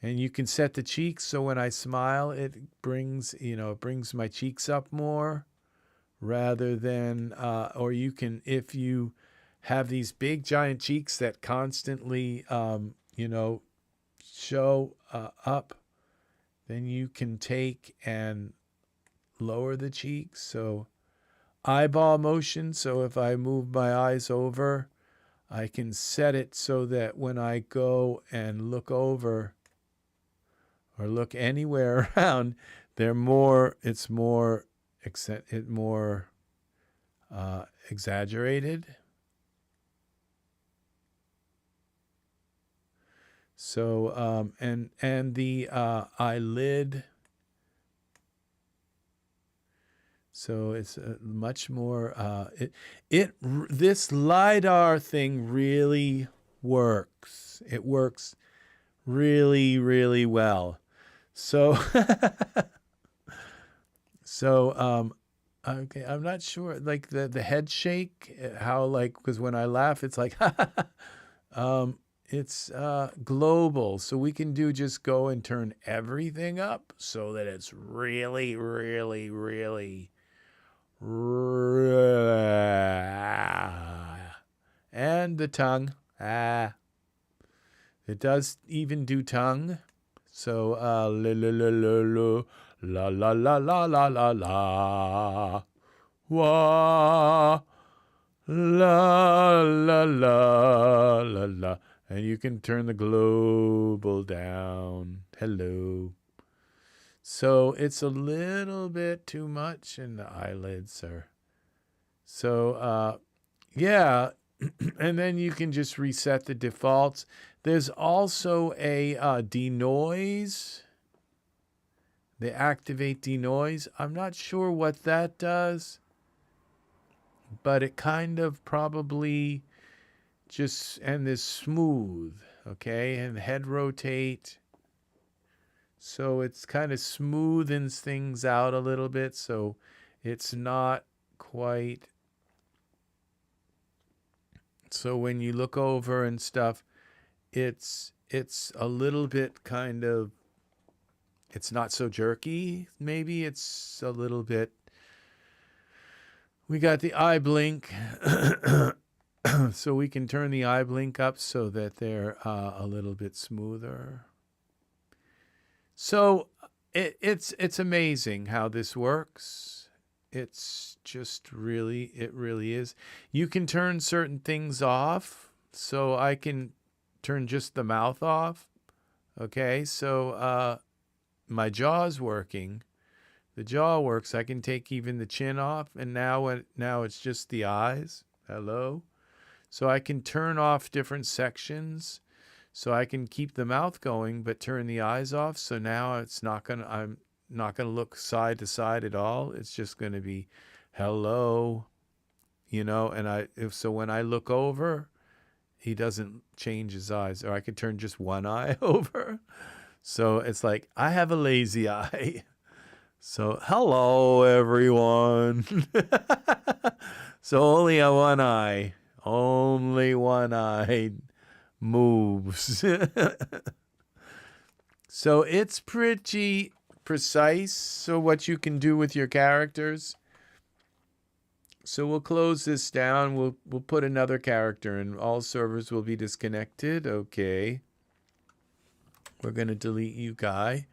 And you can set the cheeks so when I smile, it brings my cheeks up more, rather than or you can, if you have these big giant cheeks that constantly show up, then you can take and lower the cheeks. So eyeball motion. So if I move my eyes over, I can set it so that when I go and look over or look anywhere around, it's more exaggerated. So and the eyelid. So it's much more. This Lidar thing really works. It works really, really well. So okay, I'm not sure. Like the head shake, how like, because when I laugh, it's like it's global, so we can just go and turn everything up so that it's really, really, really, and the tongue. It does even do tongue. So la la la la la la la la wa la la la la la. And you can turn the global down. Hello. So it's a little bit too much, and the eyelids are. So, yeah. And then you can just reset the defaults. There's also a denoise. They activate denoise. I'm not sure what that does, but it kind of probably just, and this smooth, okay, and head rotate. So it's kind of smoothens things out a little bit, so it's not quite. So when you look over and stuff, it's a little bit kind of, it's not so jerky. Maybe it's a little bit. We got the eye blink, so we can turn the eye blink up so that they're a little bit smoother. So it's amazing how this works. It's just really, it really is. You can turn certain things off. So I can turn just the mouth off. Okay, so my jaw's working. The jaw works. I can take even the chin off, and now it's just the eyes. Hello. So I can turn off different sections. So I can keep the mouth going, but turn the eyes off. So now I'm not gonna look side to side at all. It's just gonna be hello, and so when I look over, he doesn't change his eyes. Or I could turn just one eye over. So it's like I have a lazy eye. So hello everyone. So only a one eye. Only one eye moves. So it's pretty precise. So what you can do with your characters. So we'll close this down. We'll put another character in. All servers will be disconnected. Okay. We're going to delete you, guy.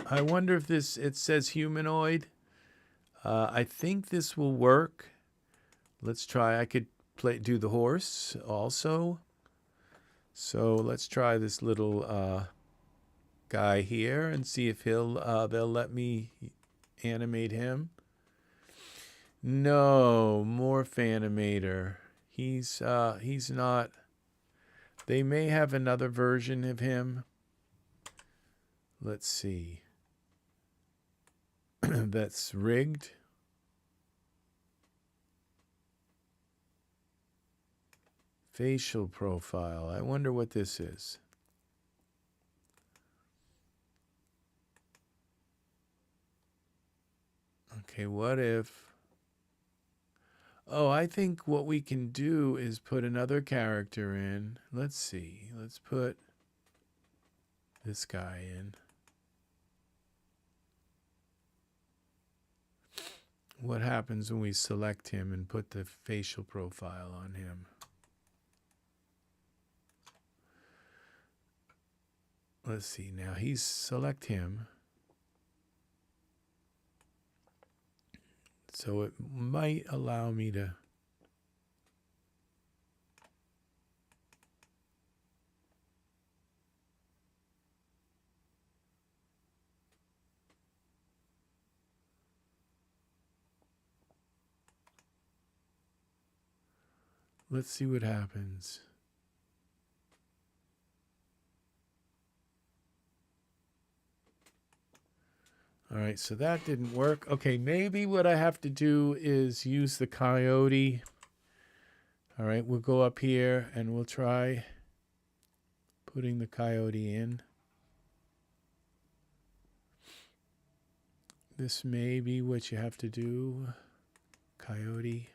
I wonder if it says humanoid. I think this will work. Let's try. I could do the horse also. So let's try this little guy here and see if they'll let me animate him. No, morph animator. He's not. They may have another version of him. Let's see. That's rigged. Facial profile. I wonder what this is. Okay, what if... Oh, I think what we can do is put another character in. Let's see. Let's put this guy in. What happens when we select him and put the facial profile on him? Let's see. Now select him. So it might allow me to... Let's see what happens. All right, so that didn't work. Okay, maybe what I have to do is use the Coyote. All right, we'll go up here and we'll try putting the Coyote in. This may be what you have to do. Coyote.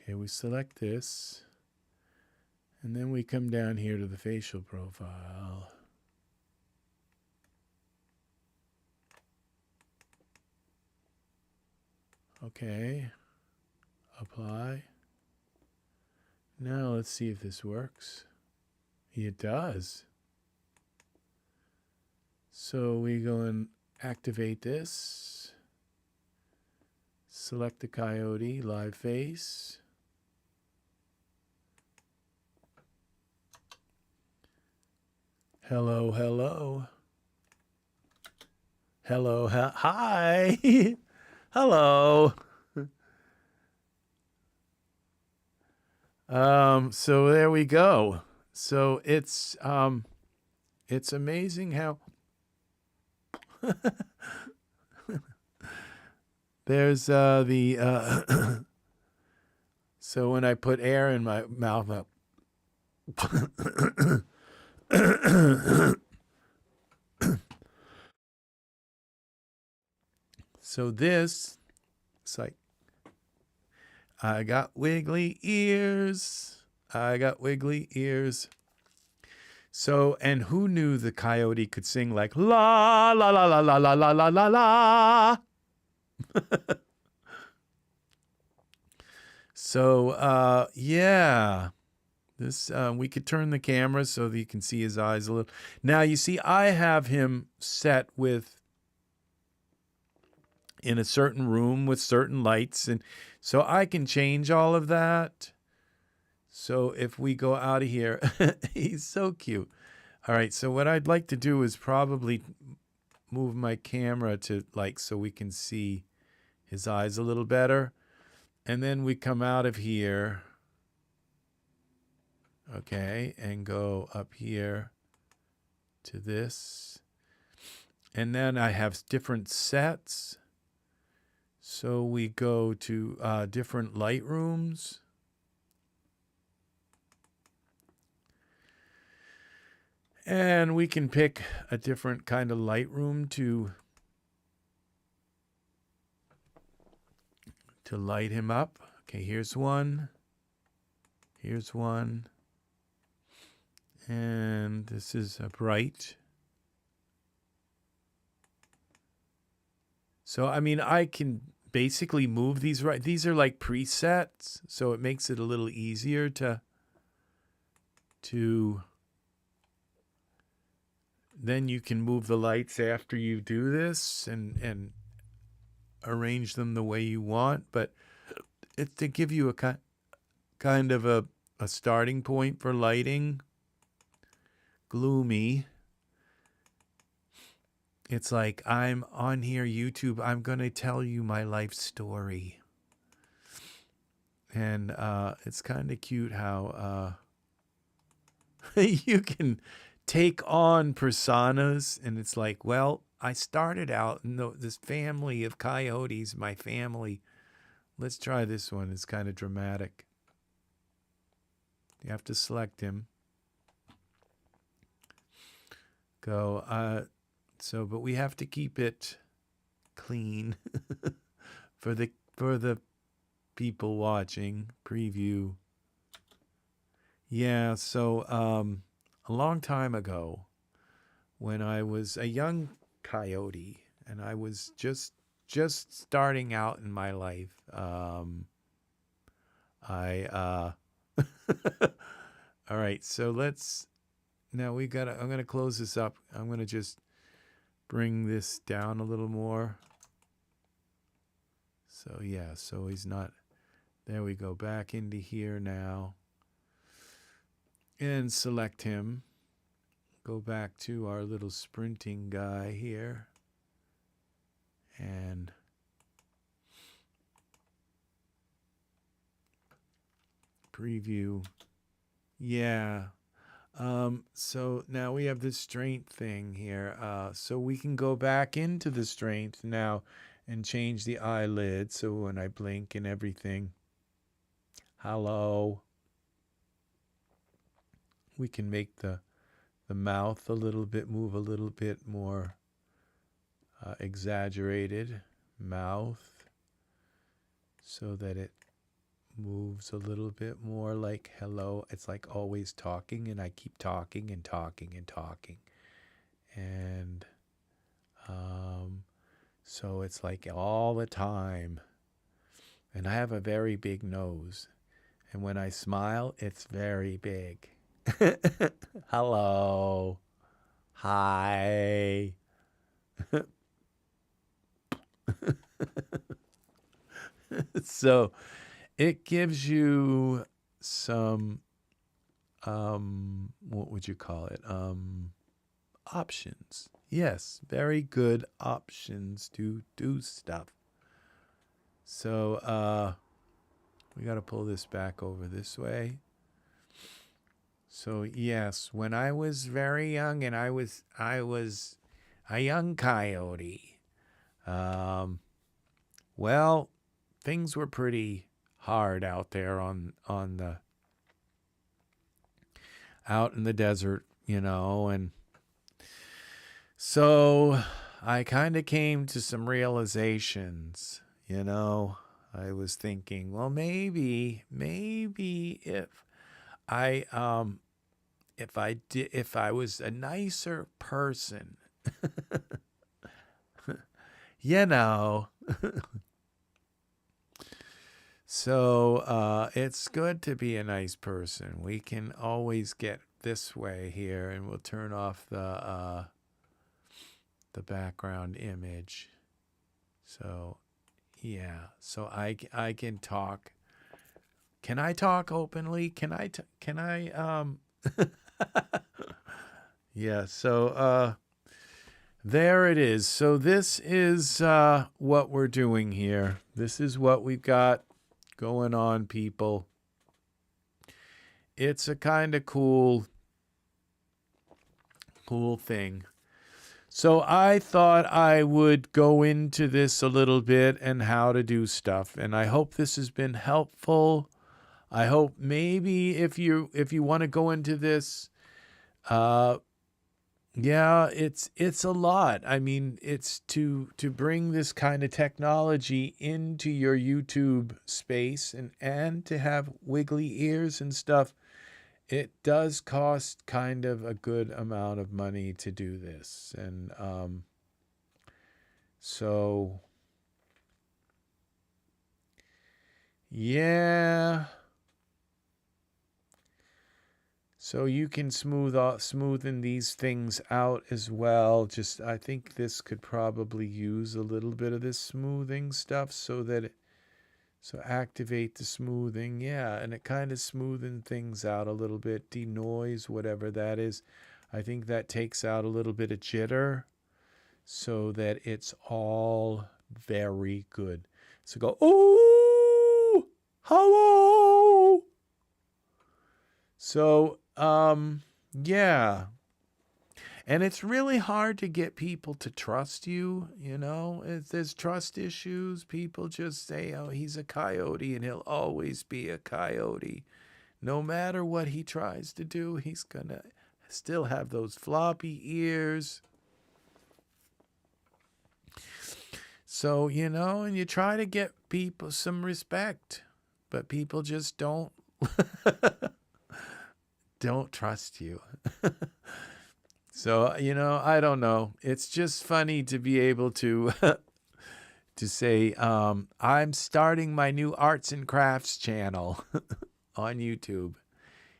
Okay, we select this, and then we come down here to the facial profile. Okay, apply. Now let's see if this works. It does. So we go and activate this. Select the Coyote Live Face. Hello, hello. Hello, hi. Hello. So there we go. So it's amazing how there's the so when I put air in my mouth so this, it's like, I got wiggly ears. I got wiggly ears. So, and who knew the coyote could sing like la la la la la la la la la la? So, yeah. This we could turn the camera so that you can see his eyes a little. Now, you see, I have him set with in a certain room with certain lights, and so I can change all of that. So if we go out of here, he's so cute. All right, so what I'd like to do is probably move my camera to like so we can see his eyes a little better. And then we come out of here, okay, and go up here to this. And then I have different sets. So we go to different light rooms. And we can pick a different kind of light room to light him up. Okay, here's one. Here's one. And this is a bright. So, I mean, I can basically move these right. These are like presets, so it makes it a little easier to then you can move the lights after you do this and arrange them the way you want. But it's to give you a kind of a starting point for lighting. Gloomy. It's like, I'm on here, YouTube. I'm going to tell you my life story. And it's kind of cute how you can take on personas. And it's like, well, I started out in this family of coyotes, my family. Let's try this one. It's kind of dramatic. You have to select him. Go. So, but we have to keep it clean for the people watching. Preview. Yeah, so a long time ago, when I was a young coyote and I was just starting out in my life, all right, so now I'm going to close this up. I'm going to just bring this down a little more. So yeah, so he's not, there we go, back into here now. And select him. Go back to our little sprinting guy here. And preview. Yeah. So now we have this strength thing here. So we can go back into the strength now and change the eyelid. So when I blink and everything, hello. We can make the mouth a little bit, move a little bit more exaggerated mouth so that it moves a little bit more like hello. It's like always talking, and I keep talking and talking and talking. And so it's like all the time. And I have a very big nose. And when I smile, it's very big. Hello. Hi. So it gives you some, what would you call it? Options. Yes, very good options to do stuff. So we got to pull this back over this way. So yes, when I was very young and I was a young coyote, well, things were pretty hard out there on the out in the desert, you know, and so I kind of came to some realizations, you know. I was thinking, well, maybe I if I was a nicer person, you know. So it's good to be a nice person. We can always get this way here, and we'll turn off the background image. So yeah, so I can talk. Can I talk openly? Can I yeah, so there it is. So this is what we're doing here. This is what we've got going on, people. It's a kind of cool thing. So I thought I would go into this a little bit and how to do stuff, and I hope this has been helpful. I hope maybe if you want to go into this, yeah, it's a lot. I mean, it's to bring this kind of technology into your YouTube space and to have wiggly ears and stuff. It does cost kind of a good amount of money to do this. And so, yeah. So you can smoothen these things out as well. Just, I think this could probably use a little bit of this smoothing stuff so that so activate the smoothing. Yeah, and it kind of smoothing things out a little bit. Denoise, whatever that is. I think that takes out a little bit of jitter so that it's all very good. So go, oh, hello. So, yeah. And it's really hard to get people to trust you, you know. If there's trust issues, people just say, oh, he's a coyote and he'll always be a coyote. No matter what he tries to do, he's going to still have those floppy ears. So, you know, and you try to get people some respect, but people just don't trust you. So, you know, I don't know. It's just funny to be able to to say, I'm starting my new arts and crafts channel on YouTube.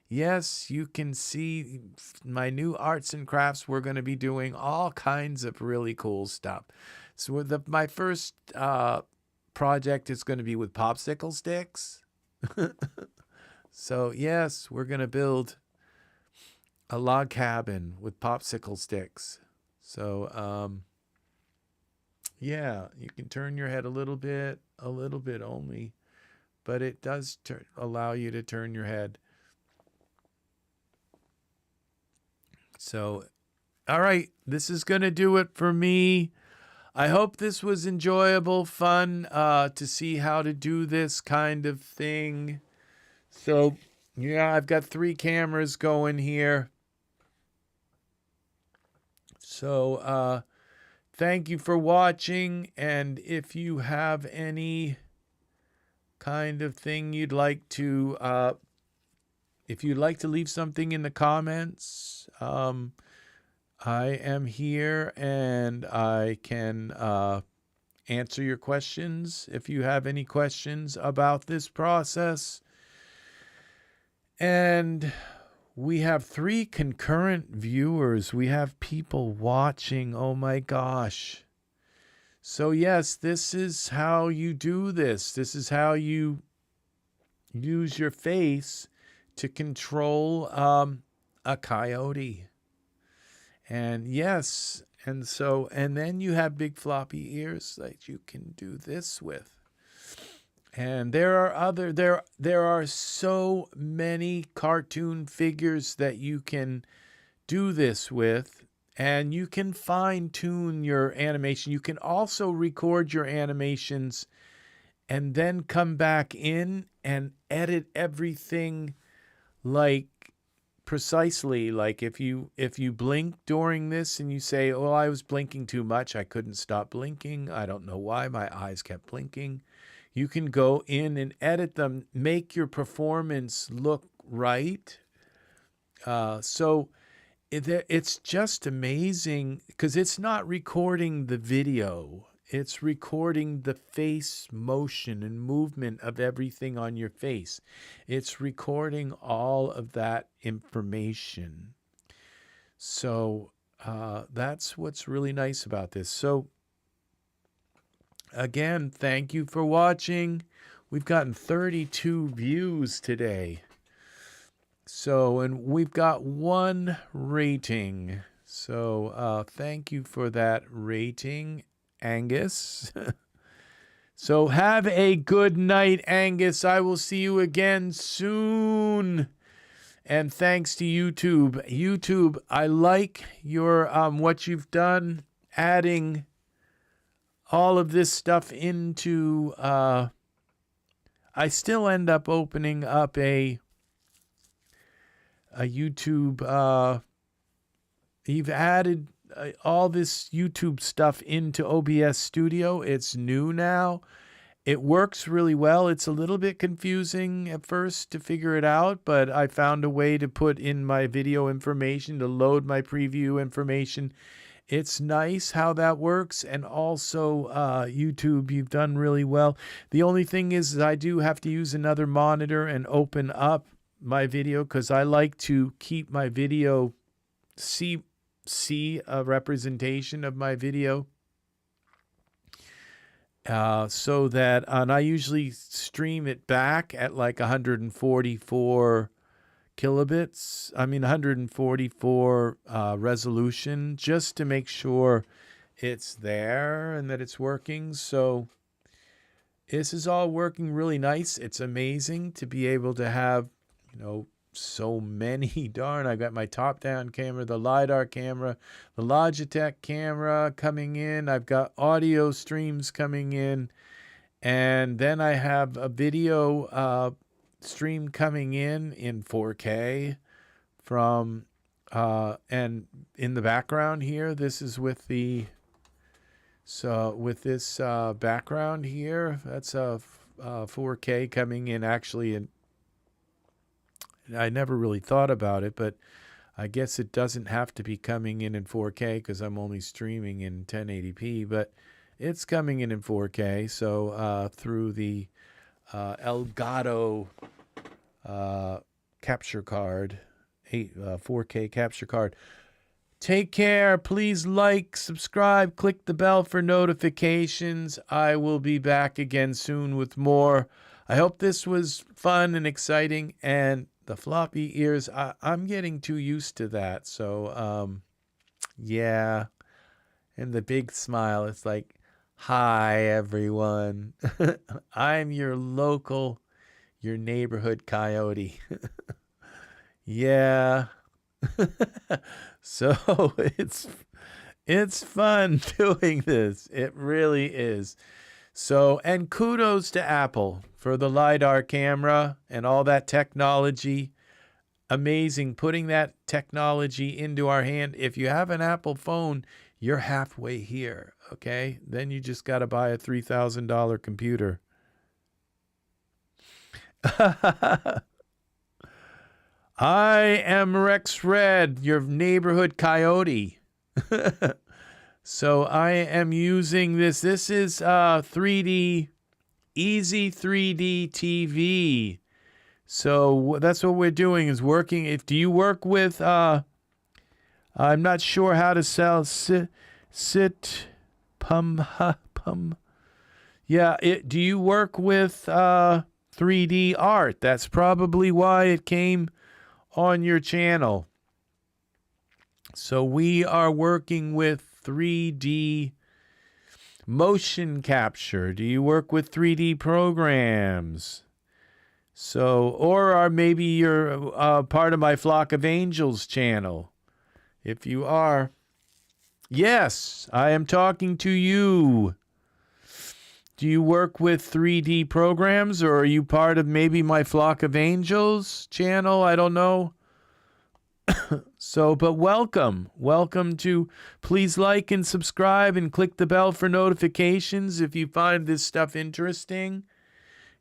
Yes, you can see my new arts and crafts. We're going to be doing all kinds of really cool stuff. So my first project is going to be with popsicle sticks. So, yes, we're going to build a log cabin with popsicle sticks. So, yeah, you can turn your head a little bit only, but it does allow you to turn your head. So, all right, this is going to do it for me. I hope this was enjoyable, fun to see how to do this kind of thing. So, yeah, I've got 3 cameras going here. So, thank you for watching, and if you have any kind of thing you'd like to, if you'd like to leave something in the comments, I am here and I can answer your questions if you have any questions about this process. And we have 3 concurrent viewers. We have people watching. Oh my gosh. So yes, this is how you do this. This is how you use your face to control a Coyote. And yes, and then you have big floppy ears that you can do this with. And there are so many cartoon figures that you can do this with, and you can fine tune your animation. You can also record your animations and then come back in and edit everything like precisely. Like if you blink during this and you say, "Oh, I was blinking too much. I couldn't stop blinking. I don't know why my eyes kept blinking." You can go in and edit them, make your performance look right. So it's just amazing because it's not recording the video. It's recording the face motion and movement of everything on your face. It's recording all of that information. So that's what's really nice about this. So again, thank you for watching. We've gotten 32 views today. So, and we've got 1 rating. So thank you for that rating, Angus. So have a good night, Angus. I will see you again soon. And thanks to YouTube. YouTube, I like your what you've done, adding all of this stuff into I still end up opening up a YouTube. You've added all this YouTube stuff into OBS Studio. It's new now. It works really well. It's a little bit confusing at first to figure it out, but I found a way to put in my video information, to load my preview information. It's nice how that works. And also YouTube, you've done really well. The only thing is I do have to use another monitor and open up my video because I like to keep my video, see a representation of my video. So that, and I usually stream it back at like 144 kilobits. I mean 144 resolution, just to make sure it's there and that it's working. So this is all working really nice. It's amazing to be able to have, you know, so many darn. I got my top-down camera, the Lidar camera, the Logitech camera coming in. I've got audio streams coming in, and then I have a video stream coming in 4K from and in the background here. This is with the with this background here. That's a 4K coming in actually in. I never really thought about it, but I guess it doesn't have to be coming in 4K because I'm only streaming in 1080p, but it's coming in 4K. So through the Elgato capture card, 4K capture card. Take care. Please like, subscribe, click the bell for notifications. I will be back again soon with more. I hope this was fun and exciting, and the floppy ears, I'm getting too used to that. So, yeah. And the big smile, it's like, hi, everyone. I'm your local, your neighborhood Coyote. Yeah. So it's fun doing this. It really is. So, and kudos to Apple for the Lidar camera and all that technology. Amazing putting that technology into our hand. If you have an Apple phone, you're halfway here, okay? Then you just got to buy a $3,000 computer. I am Rex Red, your neighborhood Coyote. So I am using this. This is 3D EZ3DTV. So that's what we're doing is working. Do you work with? I'm not sure how to sell sit pum Yeah, do you work with 3D art? That's probably why it came on your channel. So we are working with 3D motion capture. Do you work with 3D programs? So, or maybe you're part of my Flock of Angels channel. If you are, yes, I am talking to you. Do you work with 3D programs, or are you part of maybe my Flock of Angels channel? I don't know. So, but welcome. Welcome to, please like and subscribe and click the bell for notifications if you find this stuff interesting.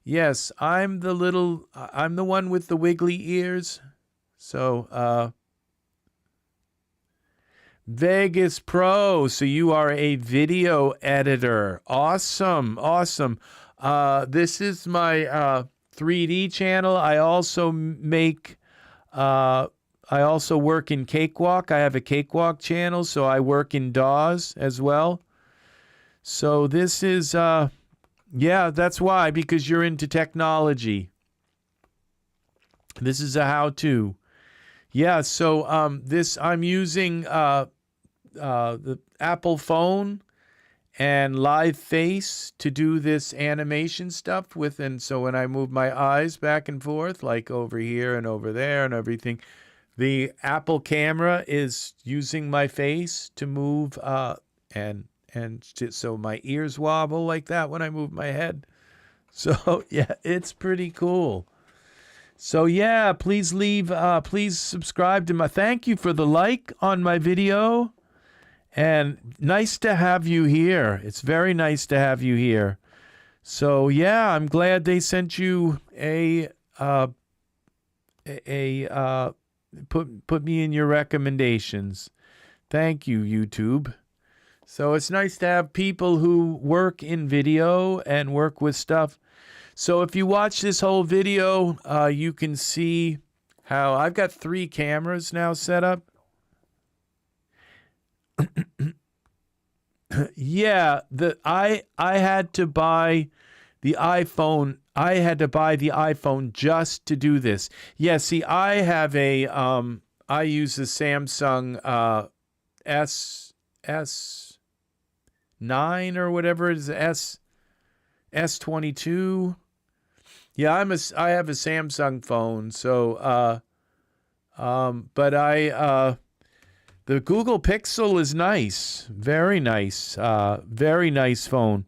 Yes, I'm the one with the wiggly ears. So, Vegas Pro. So you are a video editor. Awesome. Awesome. This is my 3D channel. I also I also work in Cakewalk. I have a Cakewalk channel, so I work in Daz as well. So this is, yeah, that's why, because you're into technology. This is a how-to. Yeah, so I'm using the Apple phone and Live Face to do this animation stuff with, and so when I move my eyes back and forth, like over here and over there and everything, the Apple camera is using my face to move, so my ears wobble like that when I move my head. So yeah, it's pretty cool. So yeah, please subscribe to my, thank you for the like on my video. And nice to have you here. It's very nice to have you here. So yeah, I'm glad they sent you put me in your recommendations. Thank you, YouTube. So it's nice to have people who work in video and work with stuff. So if you watch this whole video, you can see how I've got 3 cameras now set up. Yeah, I had to buy the iPhone. I had to buy the iPhone just to do this. Yeah, see, I have a I use the Samsung S9 or whatever it is, S22. Yeah, I have a Samsung phone, so but the Google Pixel is nice. Very nice. Very nice phone.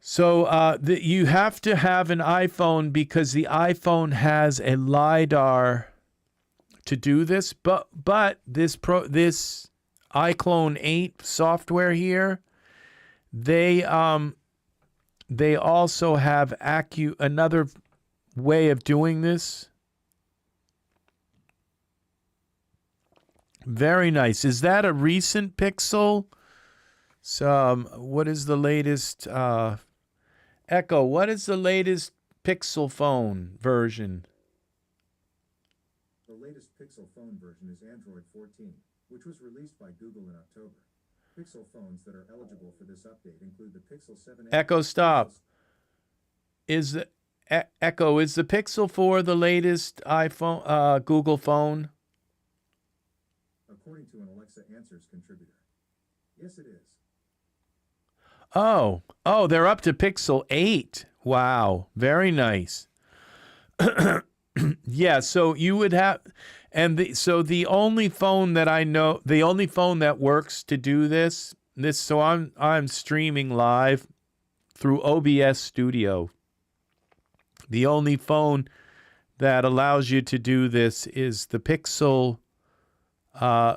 So you have to have an iPhone because the iPhone has a Lidar to do this. But this iClone 8 software here, they also have another way of doing this. Very nice. Is that a recent Pixel? So, what is the latest? Echo, what is the latest Pixel phone version? The latest Pixel phone version is Android 14, which was released by Google in October. Pixel phones that are eligible for this update include the Pixel 7. Echo, stop. Echo, is the Pixel 4 the latest iPhone, Google phone? According to an Alexa Answers contributor. Yes, it is. Oh, they're up to Pixel 8. Wow, very nice. Yeah, so you would have, so the only phone that I know, the only phone that works to do this, so I'm streaming live through OBS Studio. The only phone that allows you to do this is the Pixel.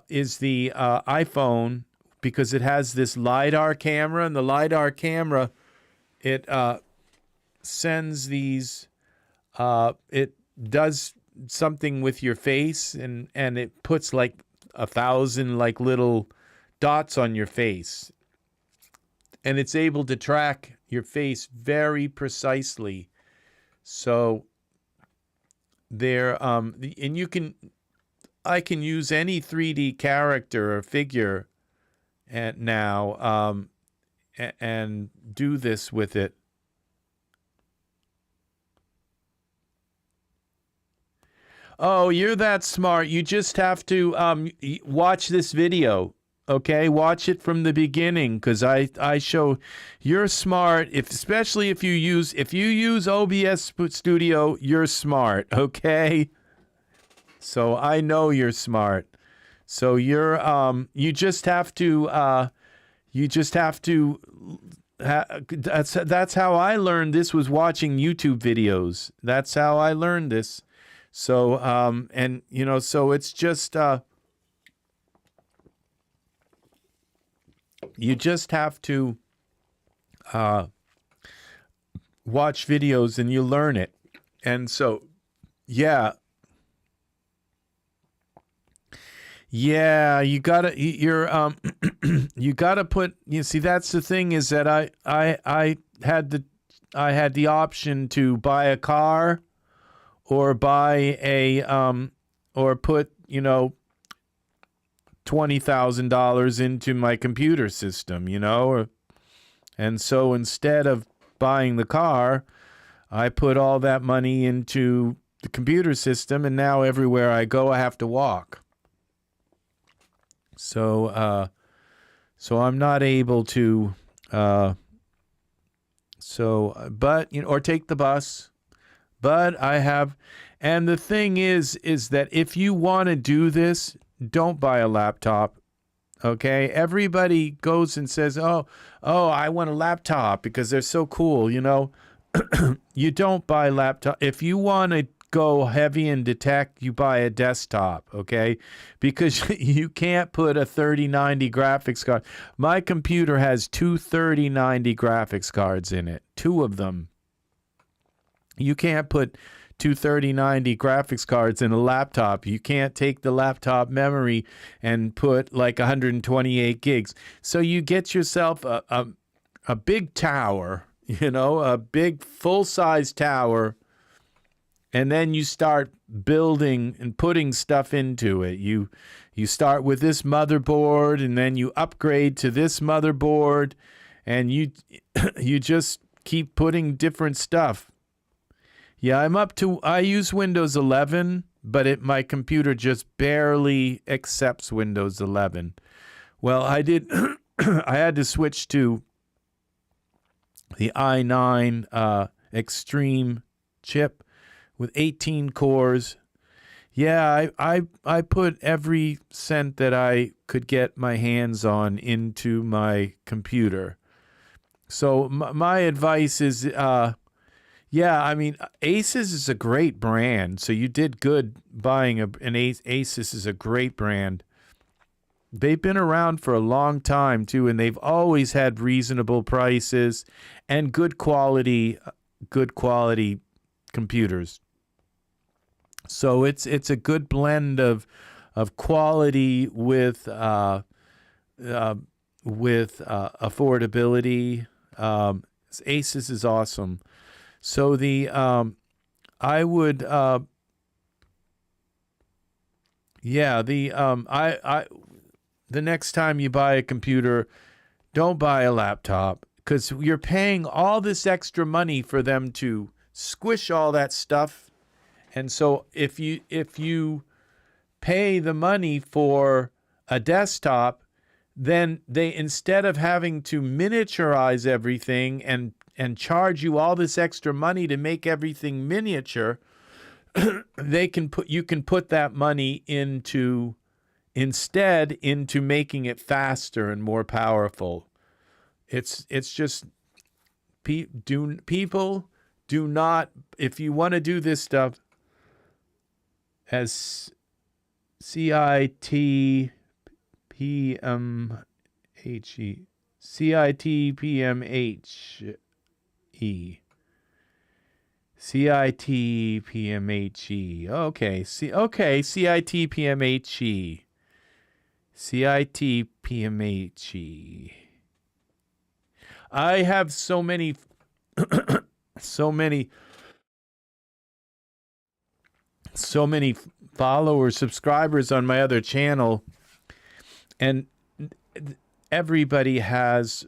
Is the iPhone, because it has this Lidar camera, and the Lidar camera, it sends these, it does something with your face, and it puts like 1,000 like little dots on your face, and it's able to track your face very precisely. So there, and I can use any 3D character or figure now and do this with it. Oh, you're that smart. You just have to watch this video. Okay, watch it from the beginning, because I show you're smart. Especially if you use OBS Studio, you're smart. Okay, so I know you're smart. So you just have to that's how I learned this, was watching YouTube videos. That's how I learned this. So and so it's just you just have to watch videos and you learn it. And so, yeah, you gotta, you gotta put. You see, that's the thing, is that I had the option to buy a car, or buy a or put $20,000 into my computer system, and so instead of buying the car, I put all that money into the computer system, and now everywhere I go, I have to walk. So, so I'm not able to, but or take the bus, but I have, and the thing is that if you want to do this, don't buy a laptop. Okay, everybody goes and says, "Oh, I want a laptop because they're so cool." You don't buy laptop. If you want to go heavy into tech, you buy a desktop. Okay, because you can't put a 3090 graphics card. My computer has two 3090 graphics cards in it, two of them. You can't put two 3090 graphics cards in a laptop. You can't take the laptop memory and put like 128 gigs. So you get yourself a big tower, a big full-size tower, and then you start building and putting stuff into it. You start with this motherboard, and then you upgrade to this motherboard, and you just keep putting different stuff. Yeah, I use Windows 11, but my computer just barely accepts Windows 11. Well, I had to switch to the i9 Extreme chip with 18 cores. Yeah, I put every cent that I could get my hands on into my computer. So my advice is, yeah, I mean, Asus is a great brand, so you did good buying an Asus is a great brand. They've been around for a long time, too, and they've always had reasonable prices and good quality computers. So it's a good blend of quality with affordability. Asus is awesome. So the next time you buy a computer, don't buy a laptop, because you're paying all this extra money for them to squish all that stuff. And so if you pay the money for a desktop, then they, instead of having to miniaturize everything and charge you all this extra money to make everything miniature, you can put that money into making it faster and more powerful. It's just people do not, if you want to do this stuff as CITPMHE CITPMHE. Okay, CITPMHE. CITPMHE. I have so many followers, subscribers on my other channel, and everybody has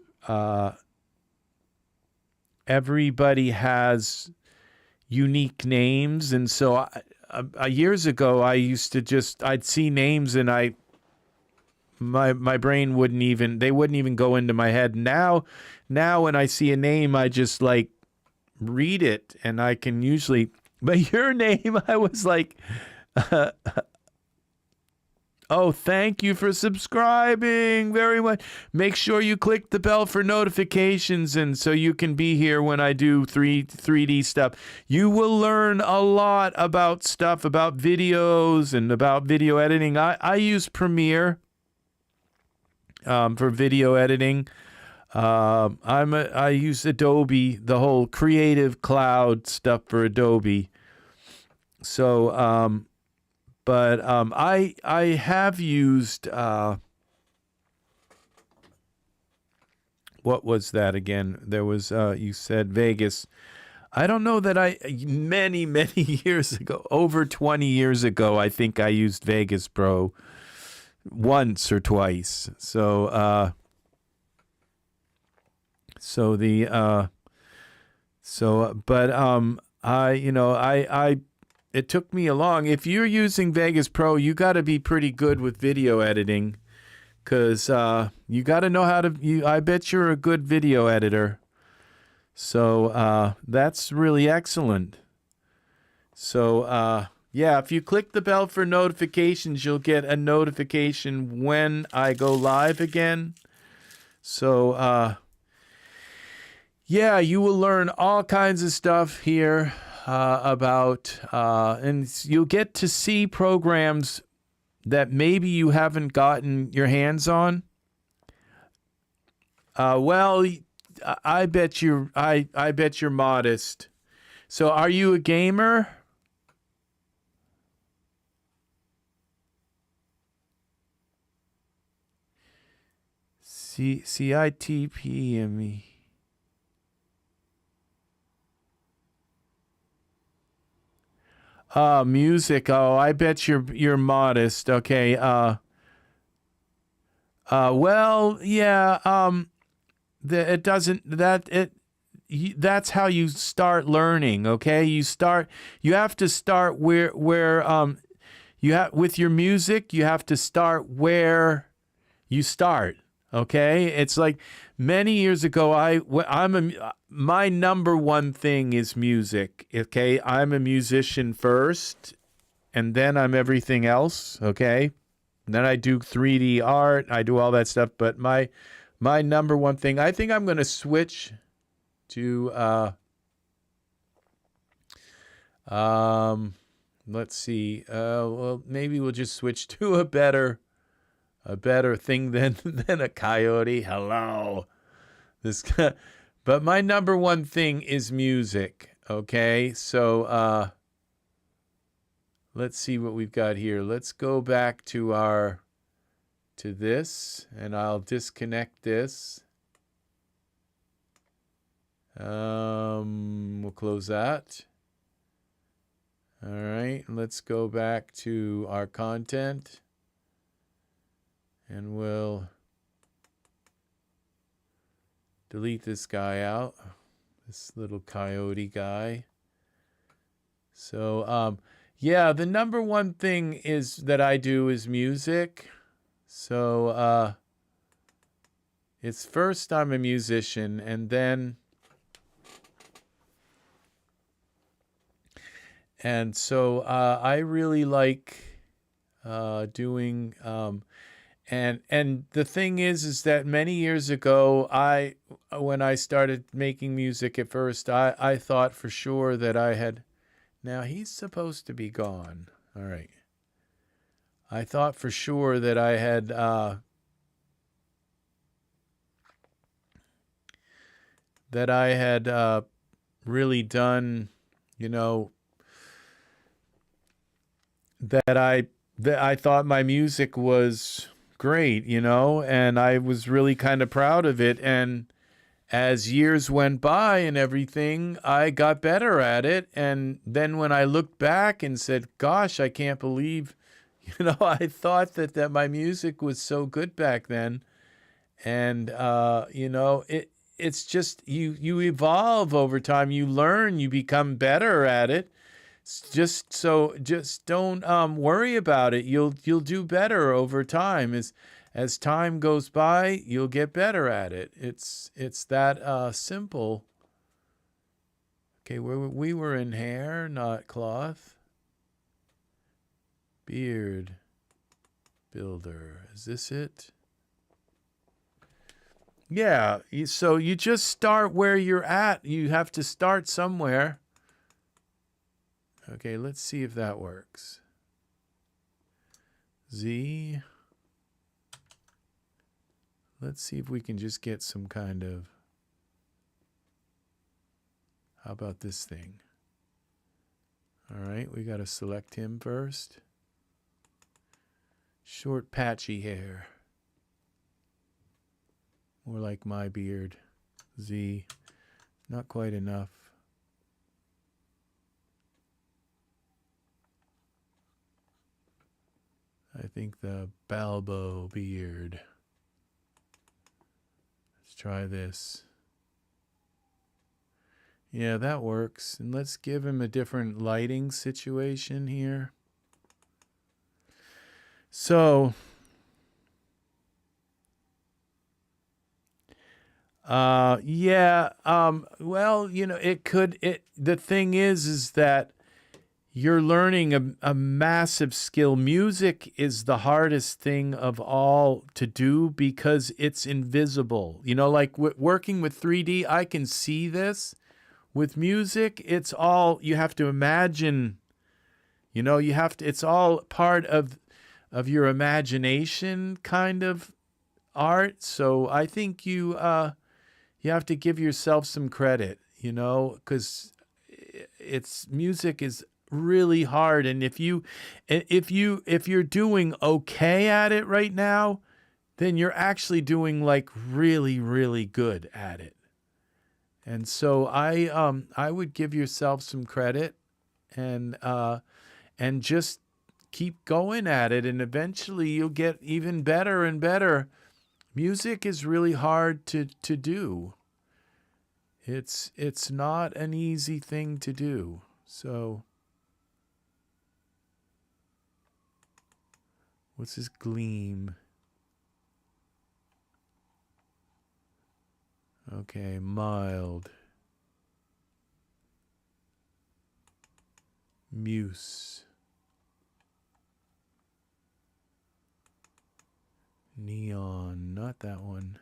everybody has unique names, and so years ago I used to I'd see names and my brain wouldn't even go into my head. Now when I see a name, I just like read it, and I can usually. But your name, I was like, oh, thank you for subscribing very much. Make sure you click the bell for notifications, and so you can be here when I do 3D stuff. You will learn a lot about stuff, about videos and about video editing. I use Premiere for video editing. I use Adobe, the whole Creative Cloud stuff for Adobe. So, I have used, what was that again? There was, you said Vegas. I don't know that many, many years ago, over 20 years ago, I think I used Vegas Pro once or twice. So, it took me along. If you're using Vegas Pro, you got to be pretty good with video editing, because you got to know how to. I bet you're a good video editor. So that's really excellent. So yeah, if you click the bell for notifications, you'll get a notification when I go live again. So yeah, you will learn all kinds of stuff here. And you'll get to see programs that maybe you haven't gotten your hands on. Well, I bet you're modest. So, are you a gamer? CITPME. Music. Oh, I bet you're modest. Okay. Well, yeah. That's how you start learning. Okay. You have to start where with your music, you have to start where you start. Okay. It's like many years ago, my number one thing is music. Okay. I'm a musician first, and then I'm everything else. Okay. And then I do 3D art. I do all that stuff. But my number one thing, I think I'm going to switch to, let's see. Well, maybe we'll just switch to a better thing than a Coyote. Hello. This guy. But my number one thing is music. Okay. So, let's see what we've got here. Let's go back to this, and I'll disconnect this. We'll close that. All right. Let's go back to our content, and we'll delete this guy out, this little Coyote guy. So, yeah, the number one thing that I do is music. So, it's first I'm a musician, and then, I really like doing, and the thing is that many years ago, when I started making music at first, I thought for sure that I had. Now he's supposed to be gone. All right. I thought for sure that I had really done, that I thought my music was great, and I was really kind of proud of it. And as years went by and everything, I got better at it. And then when I looked back and said, gosh, I can't believe, I thought that my music was so good back then. And you know, it's just you evolve over time. You learn, you become better at it. Just don't worry about it. You'll do better over time. As time goes by, you'll get better at it. It's that simple. Okay, we were in hair, not cloth. Beard builder. Is this it? Yeah, so you just start where you're at. You have to start somewhere. Okay, let's see if that works. Z. Let's see if we can just get some kind of... How about this thing? All right, we got to select him first. Short, patchy hair. More like my beard. Z. Not quite enough. I think the Balbo beard. Let's try this. Yeah, that works. And let's give him a different lighting situation here. So, well, you know, the thing is that you're learning a massive skill. Music is the hardest thing of all to do because it's invisible. You know, like working with 3D, I can see this. With music, it's all, you have to imagine, you know, it's all part of your imagination kind of art. So I think you have to give yourself some credit, you know, because music is really hard. And if you're doing okay at it right now, then you're actually doing like really, really good at it. And so I would give yourself some credit and just keep going at it, and eventually you'll get even better and better. Music is really hard to do. It's not an easy thing to do. So what's this gleam? Okay, mild. Muse. Neon, not that one.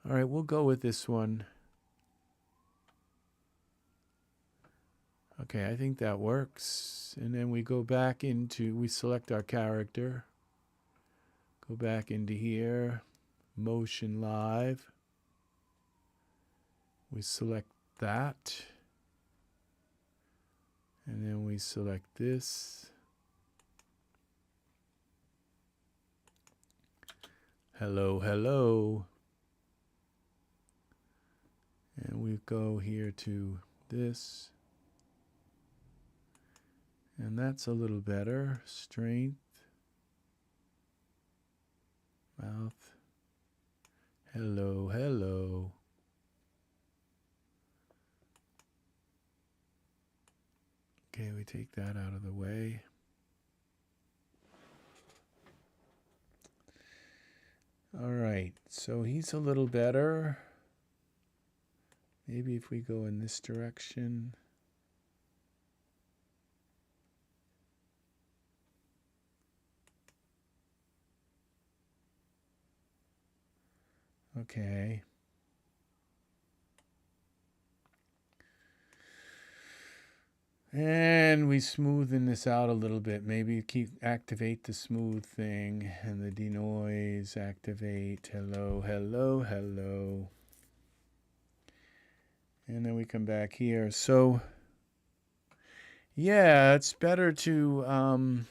All right, we'll go with this one. Okay, I think that works. And then we go back into, we select our character. Go back into here. Motion Live. We select that. And then we select this. Hello, hello. And we go here to this. And that's a little better. Strength. Mouth. Hello, hello. Okay, we take that out of the way. All right, so he's a little better. Maybe if we go in this direction. Okay. And we smoothen this out a little bit. Maybe activate the smooth thing and the denoise, activate. Hello, hello, hello. And then we come back here. So yeah, it's better to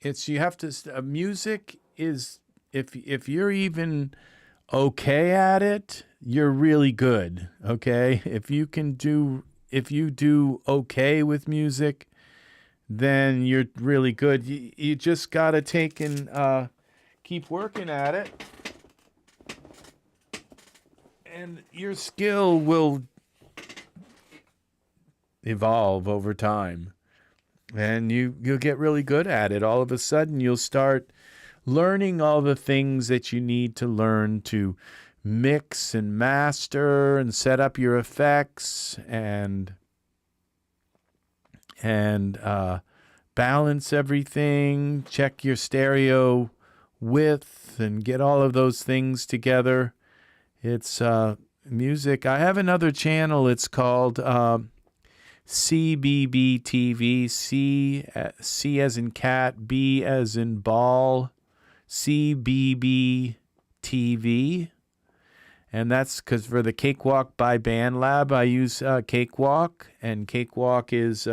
you have to music is if you're even okay at it, you're really good. Okay? If you do okay with music, then you're really good. You just got to keep keep working at it, and your skill will evolve over time. And you'll get really good at it. All of a sudden, you'll start learning all the things that you need to learn to mix and master and set up your effects and balance everything, check your stereo width, and get all of those things together. It's music. I have another channel. It's called CBBTV, C as in cat, B as in ball, CBBTV. And that's because for the Cakewalk by BandLab, I use Cakewalk, and Cakewalk is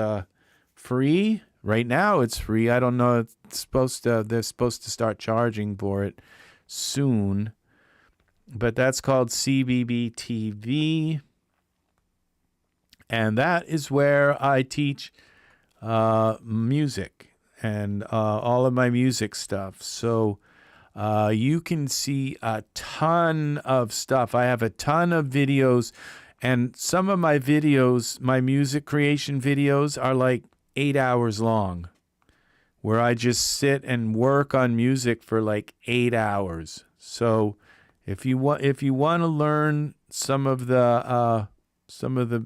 free. Right now it's free. I don't know. They're supposed to start charging for it soon. But that's called CBBTV. And that is where I teach music and all of my music stuff. So you can see a ton of stuff. I have a ton of videos, and some of my videos, my music creation videos, are like 8 hours long, where I just sit and work on music for like 8 hours. So if you want to learn some of the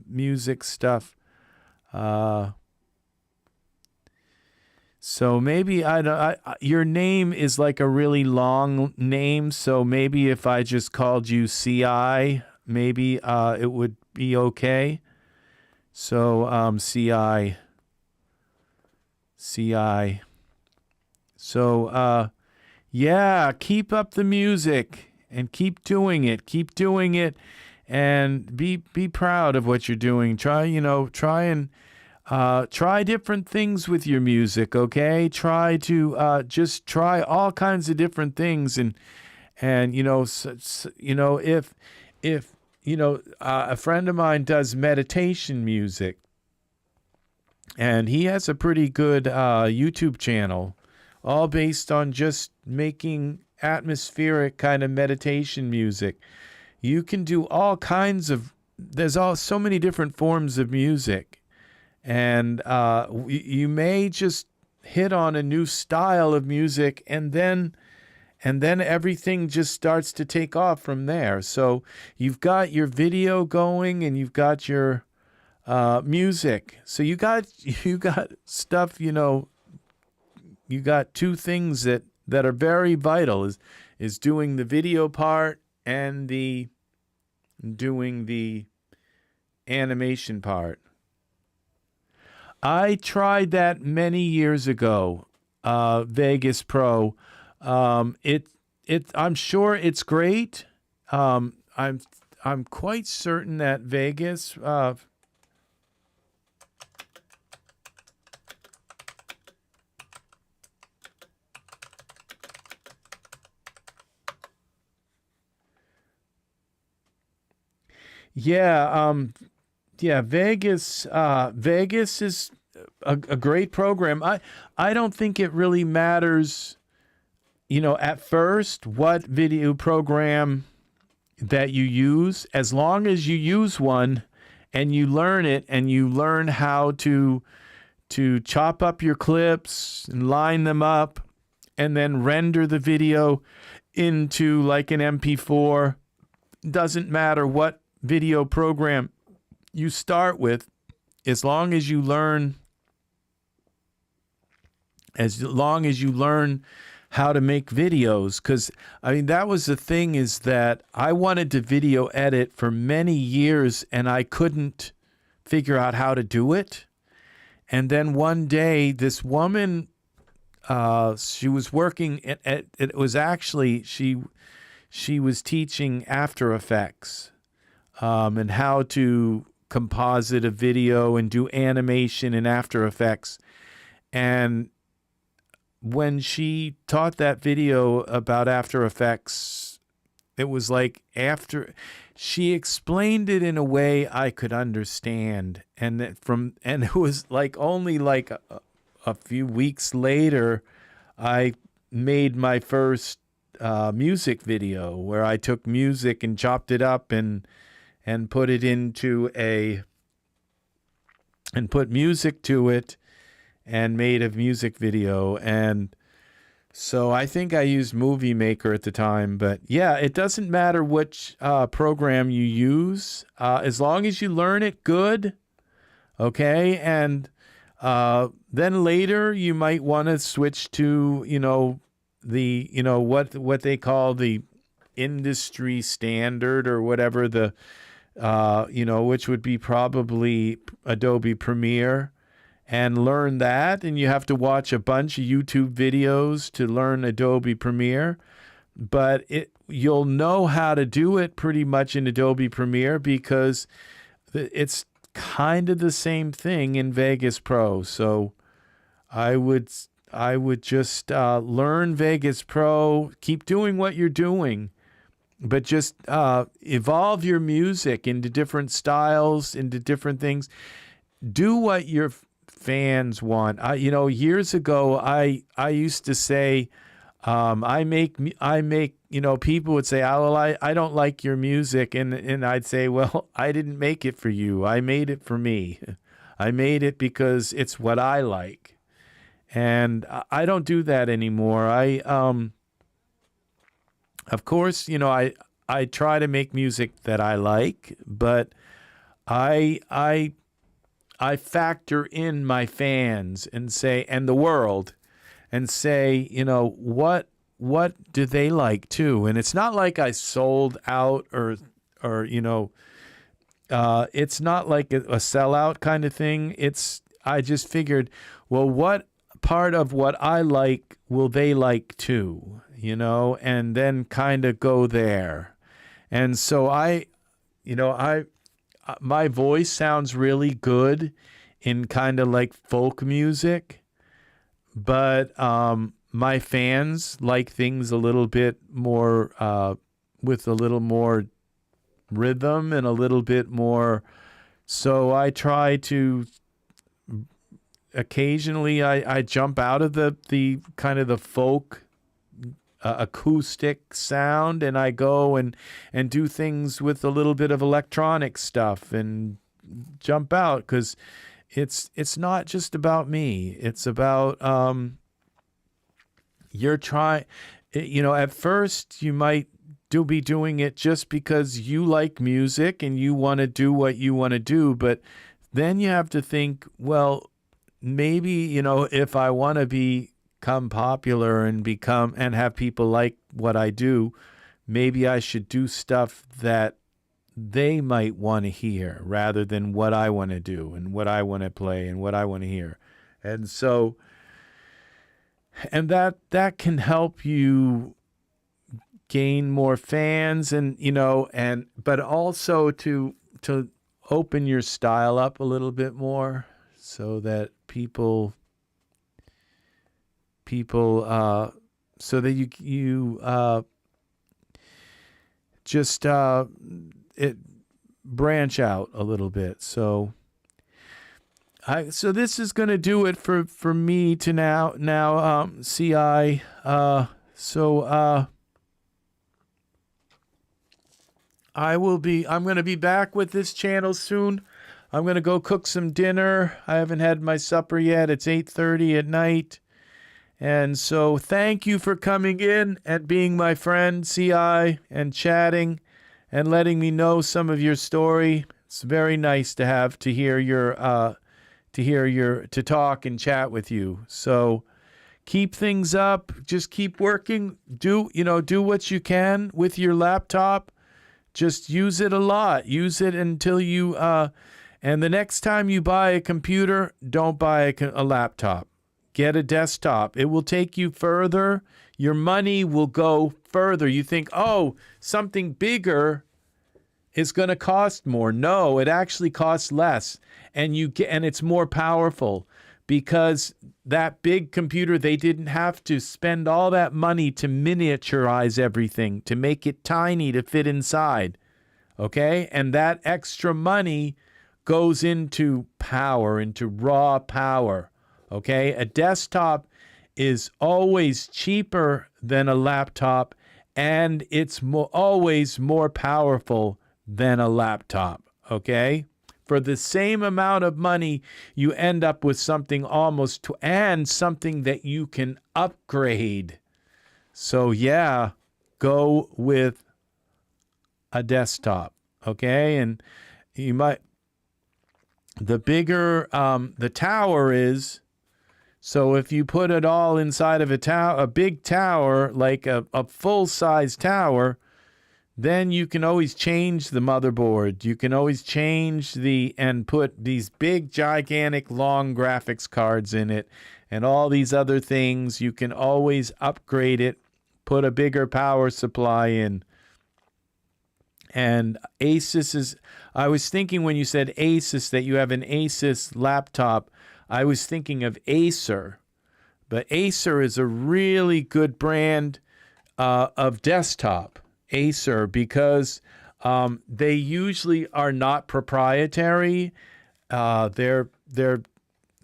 music stuff, so maybe your name is like a really long name, so maybe if I just called you CI, maybe it would be okay. So CI. So yeah, keep up the music and keep doing it. Keep doing it, and be proud of what you're doing. Try different things with your music, okay? Try to just try all kinds of different things, and if a friend of mine does meditation music, and he has a pretty good YouTube channel, all based on just making atmospheric kind of meditation music. You can do all kinds of. There's so many different forms of music. And you may just hit on a new style of music, and then everything just starts to take off from there. So you've got your video going, and you've got your music. So you got stuff. You got two things that are very vital: is doing the video part and doing the animation part. I tried that many years ago, Vegas Pro. I'm sure it's great. I'm quite certain that Vegas. Vegas. Vegas is a great program. I don't think it really matters, at first what video program that you use, as long as you use one and you learn it and you learn how to chop up your clips and line them up and then render the video into like an MP4. Doesn't matter what video program you start with, as long as you learn how to make videos. Because that was the thing, is that I wanted to video edit for many years and I couldn't figure out how to do it. And then one day, this woman, she was working it was actually, she was teaching After Effects, and how to composite a video and do animation in After Effects. And when she taught that video about After Effects, it was like she explained it in a way I could understand. And it was like only like a few weeks later, I made my first music video where I took music and chopped it up and put it into and put music to it and made a music video. And so I think I used Movie Maker at the time. But yeah, it doesn't matter which program you use, as long as you learn it good. Okay. And then later you might want to switch to, what they call the industry standard or whatever, which would be probably Adobe Premiere, and learn that. And you have to watch a bunch of YouTube videos to learn Adobe Premiere, but you'll know how to do it pretty much in Adobe Premiere because it's kind of the same thing in Vegas Pro. So I would just learn Vegas Pro, keep doing what you're doing, but just evolve your music into different styles, into different things. Do what your fans want. Years ago, I used to say, I make, people would say, I don't like your music. And I'd say, well, I didn't make it for you. I made it for me. I made it because it's what I like. And I don't do that anymore. Of course, I try to make music that I like, but I factor in my fans and the world, and say, what do they like too? And it's not like I sold out or it's not like a sellout kind of thing. I just figured, well, what part of what I like will they like too, and then kind of go there. And so my voice sounds really good in kind of like folk music, but my fans like things a little bit more with a little more rhythm and a little bit more. So I try to occasionally I jump out of the kind of the folk acoustic sound, and I go and do things with a little bit of electronic stuff and jump out, because it's not just about me. It's about you're trying, at first you might be doing it just because you like music and you want to do what you want to do, but then you have to think, well, maybe, if I want to become popular and have people like what I do, maybe I should do stuff that they might want to hear rather than what I want to do and what I want to play and what I want to hear. And so, and that can help you gain more fans, and but also to open your style up a little bit more, so that people so that you just it branch out a little bit. So this is going to do it for me to now CI. I'm going to be back with this channel soon. I'm going to go cook some dinner. I haven't had my supper yet. It's 8:30 at night. And so thank you for coming in and being my friend, CI, and chatting and letting me know some of your story. It's very nice to talk and chat with you. So keep things up. Just keep working. Do what you can with your laptop. Just use it a lot. Use it until you, and the next time you buy a computer, don't buy a laptop. Get a desktop. It will take you further. Your money will go further. You think, oh, something bigger is going to cost more. No, it actually costs less, and it's more powerful, because that big computer, they didn't have to spend all that money to miniaturize everything, to make it tiny to fit inside. Okay? And that extra money goes into power, into raw power. Okay? A desktop is always cheaper than a laptop, and it's always more powerful than a laptop, okay? For the same amount of money, you end up with something and something that you can upgrade. So yeah, go with a desktop, okay? And you might, the bigger the tower is, so if you put it all inside of a big tower, like a full-size tower, then you can always change the motherboard. You can always change and put these big, gigantic, long graphics cards in it and all these other things. You can always upgrade it, put a bigger power supply in. And Asus I was thinking when you said Asus that you have an Asus laptop, I was thinking of Acer. But Acer is a really good brand of desktop. Acer, because they usually are not proprietary. They're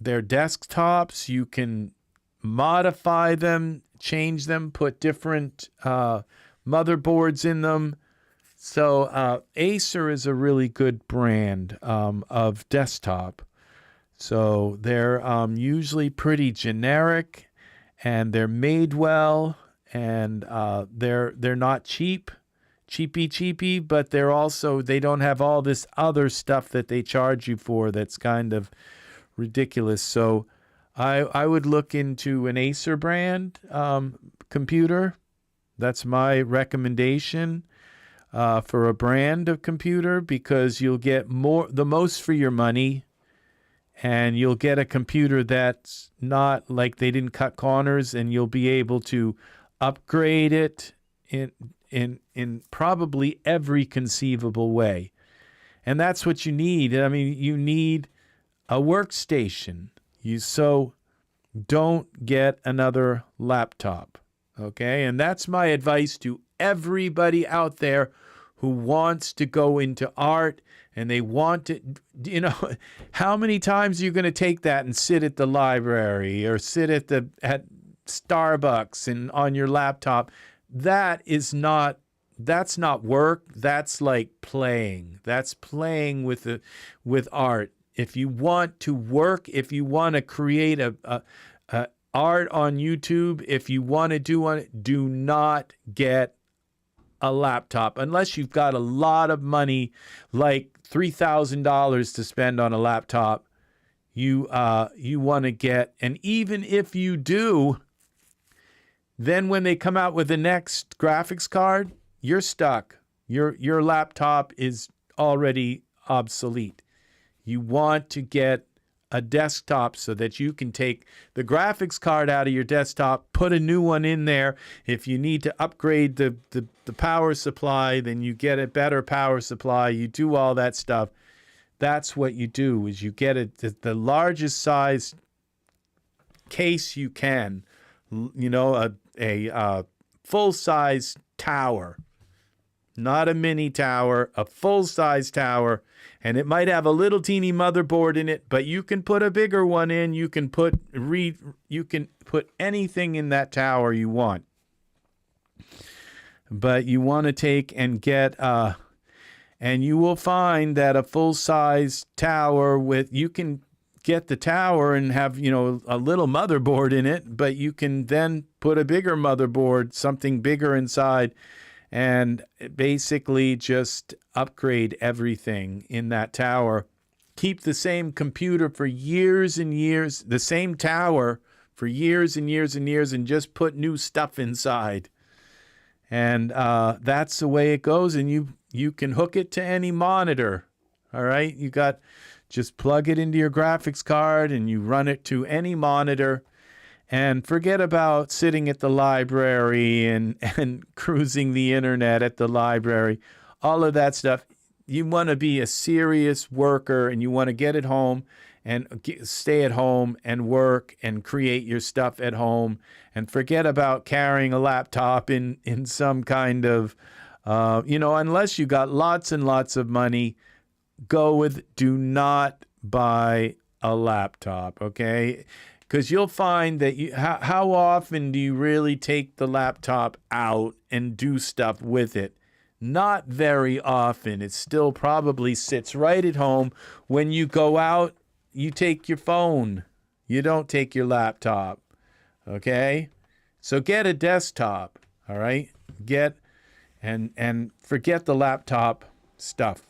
desktops. You can modify them, change them, put different motherboards in them. So Acer is a really good brand of desktop. So they're usually pretty generic, and they're made well, and they're not cheapy, but they don't have all this other stuff that they charge you for that's kind of ridiculous. So I would look into an Acer brand computer. That's my recommendation for a brand of computer, because you'll get the most for your money. And you'll get a computer that's not like they didn't cut corners, and you'll be able to upgrade it in probably every conceivable way. And that's what you need. I mean, you need a workstation. So don't get another laptop, okay? And that's my advice to everybody out there who wants to go into art, and they want to, how many times are you going to take that and sit at the library or sit at Starbucks and on your laptop? That's not work. That's like playing. That's playing with art. If you want to work, if you want to create a art on YouTube, if you want to do not get a laptop unless you've got a lot of money, like $3,000 to spend on a laptop. You want to get, and even if you do, then when they come out with the next graphics card, you're stuck. Your laptop is already obsolete. You want to get a desktop so that you can take the graphics card out of your desktop, put a new one in there. If you need to upgrade the power supply, then you get a better power supply. You do all that stuff. That's what you do, is you get the largest size case you can, a full-size tower. Not a mini tower, a full-size tower, and it might have a little teeny motherboard in it, but you can put a bigger one in. You can put anything in that tower you want. But you want to take and get and you will find that a full-size tower you can get the tower and have, a little motherboard in it, but you can then put a bigger motherboard, something bigger inside, and basically just upgrade everything in that tower. Keep the same computer for years and years, the same tower for years and years and years, and just put new stuff inside. And that's the way it goes. And you can hook it to any monitor. All right? Just plug it into your graphics card and you run it to any monitor. And forget about sitting at the library and cruising the internet at the library. All of that stuff. You want to be a serious worker, and you want to get at home and stay at home and work and create your stuff at home. And forget about carrying a laptop in some kind of, unless you got lots and lots of money, do not buy a laptop, okay? because you'll find that how often do you really take the laptop out and do stuff with it? Not very often. It still probably sits right at home. When you go out, you take your phone. You don't take your laptop. Okay? So get a desktop, all right? And forget the laptop stuff.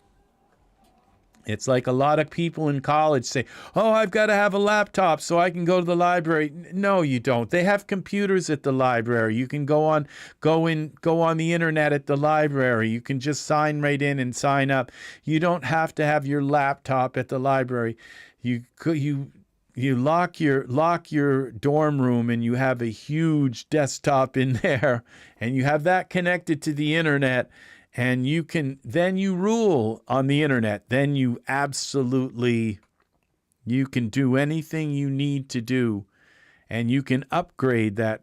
It's like a lot of people in college say, "Oh, I've got to have a laptop so I can go to the library." No, you don't. They have computers at the library. You can go on the internet at the library. You can just sign right in and sign up. You don't have to have your laptop at the library. You lock your dorm room and you have a huge desktop in there, and you have that connected to the internet. And you rule on the internet. Then you can do anything you need to do, and you can upgrade that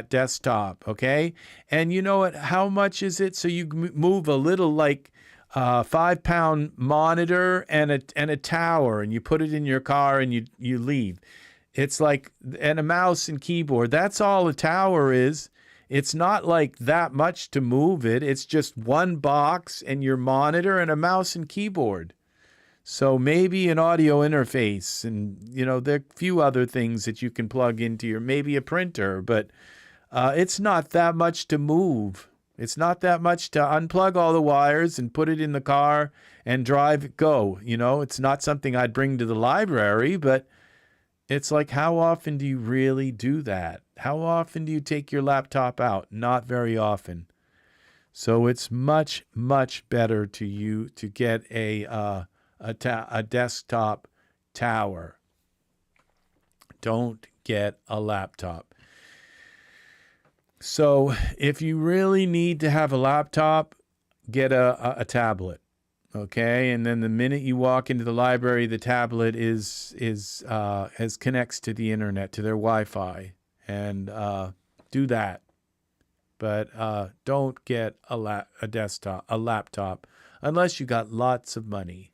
desktop, okay? And you know what? How much is it? So you move a little, like 5-pound monitor and a tower, and you put it in your car and you leave. It's like, and a mouse and keyboard. That's all a tower is. It's not like that much to move it. It's just one box and your monitor and a mouse and keyboard. So maybe an audio interface, and there are a few other things that you can plug into maybe a printer, but it's not that much to move. It's not that much to unplug all the wires and put it in the car and go. It's not something I'd bring to the library, but it's like, how often do you really do that? How often do you take your laptop out? Not very often. So it's much, much better to get a desktop tower. Don't get a laptop. So if you really need to have a laptop, get a tablet. Okay, and then the minute you walk into the library, the tablet connects to the internet, to their Wi-Fi, and do that. But don't get a laptop, unless you got lots of money.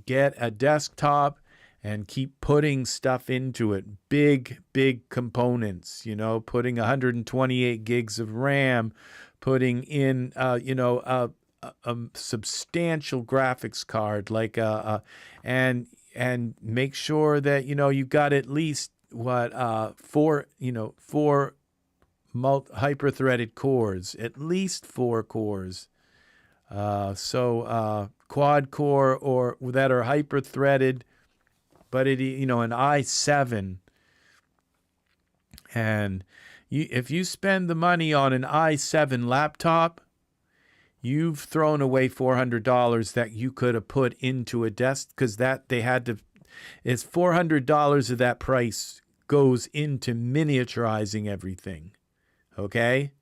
Get a desktop and keep putting stuff into it. Big components. Putting 128 gigs of RAM, putting in a substantial graphics card, like and make sure that you've got at least four hyper-threaded cores, at least 4 cores. So quad core or that are hyper-threaded, but an i7. And if you spend the money on an i7 laptop, you've thrown away $400 that you could have put into a desk, because it's $400 of that price goes into miniaturizing everything. Okay?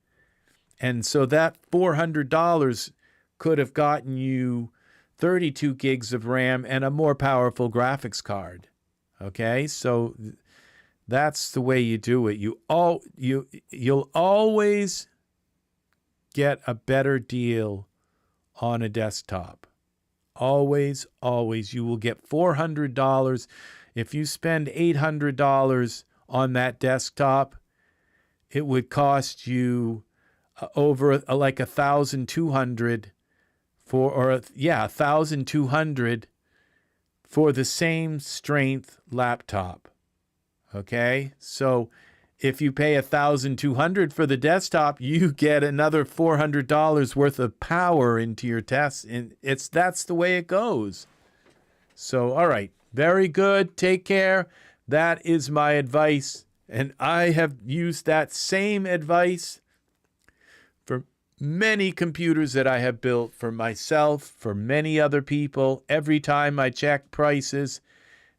And so that $400 could have gotten you 32 gigs of RAM and a more powerful graphics card. Okay? So that's the way you do it. You'll always get a better deal on a desktop. Always. You will get $400. If you spend $800 on that desktop, it would cost you over like $1,200 $1,200 for the same strength laptop. Okay? So if you pay $1,200 for the desktop, you get another $400 worth of power into your test, and that's the way it goes. So, all right, very good. Take care. That is my advice, and I have used that same advice for many computers that I have built for myself, for many other people. Every time I check prices,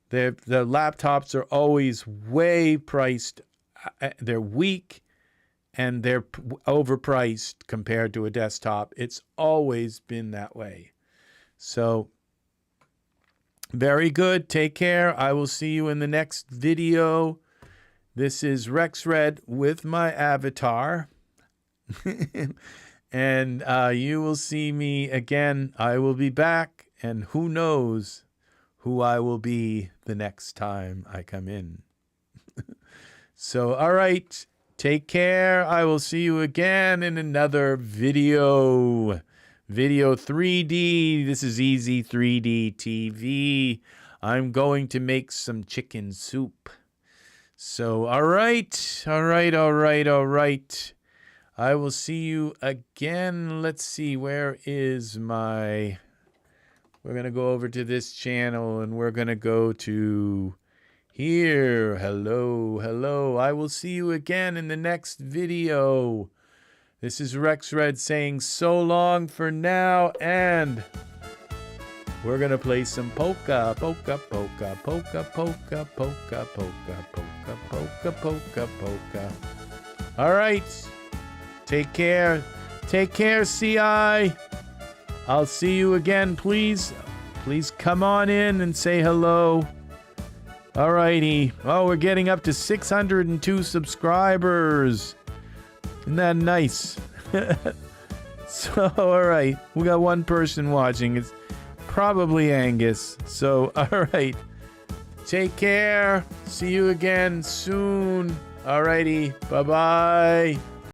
the laptops are always way priced. They're weak and they're overpriced compared to a desktop. It's always been that way. So, very good. Take care. I will see you in the next video. This is Rex Red with my avatar. And you will see me again. I will be back, and who knows who I will be the next time I come in. So, all right. Take care. I will see you again in another video. Video 3D. This is EZ3DTV. I'm going to make some chicken soup. So, all right. I will see you again. Let's see, where is my... We're going to go over to this channel and we're going to go to here. Hello. I will see you again in the next video. This is Rex Red saying so long for now, and we're going to play some polka. All right. Take care. Take care, CI. I'll see you again, please. Please come on in and say hello. All righty. Oh, we're getting up to 602 subscribers. Isn't that nice? So, all right. We got one person watching. It's probably Angus. So, all right. Take care. See you again soon. All righty. Bye-bye.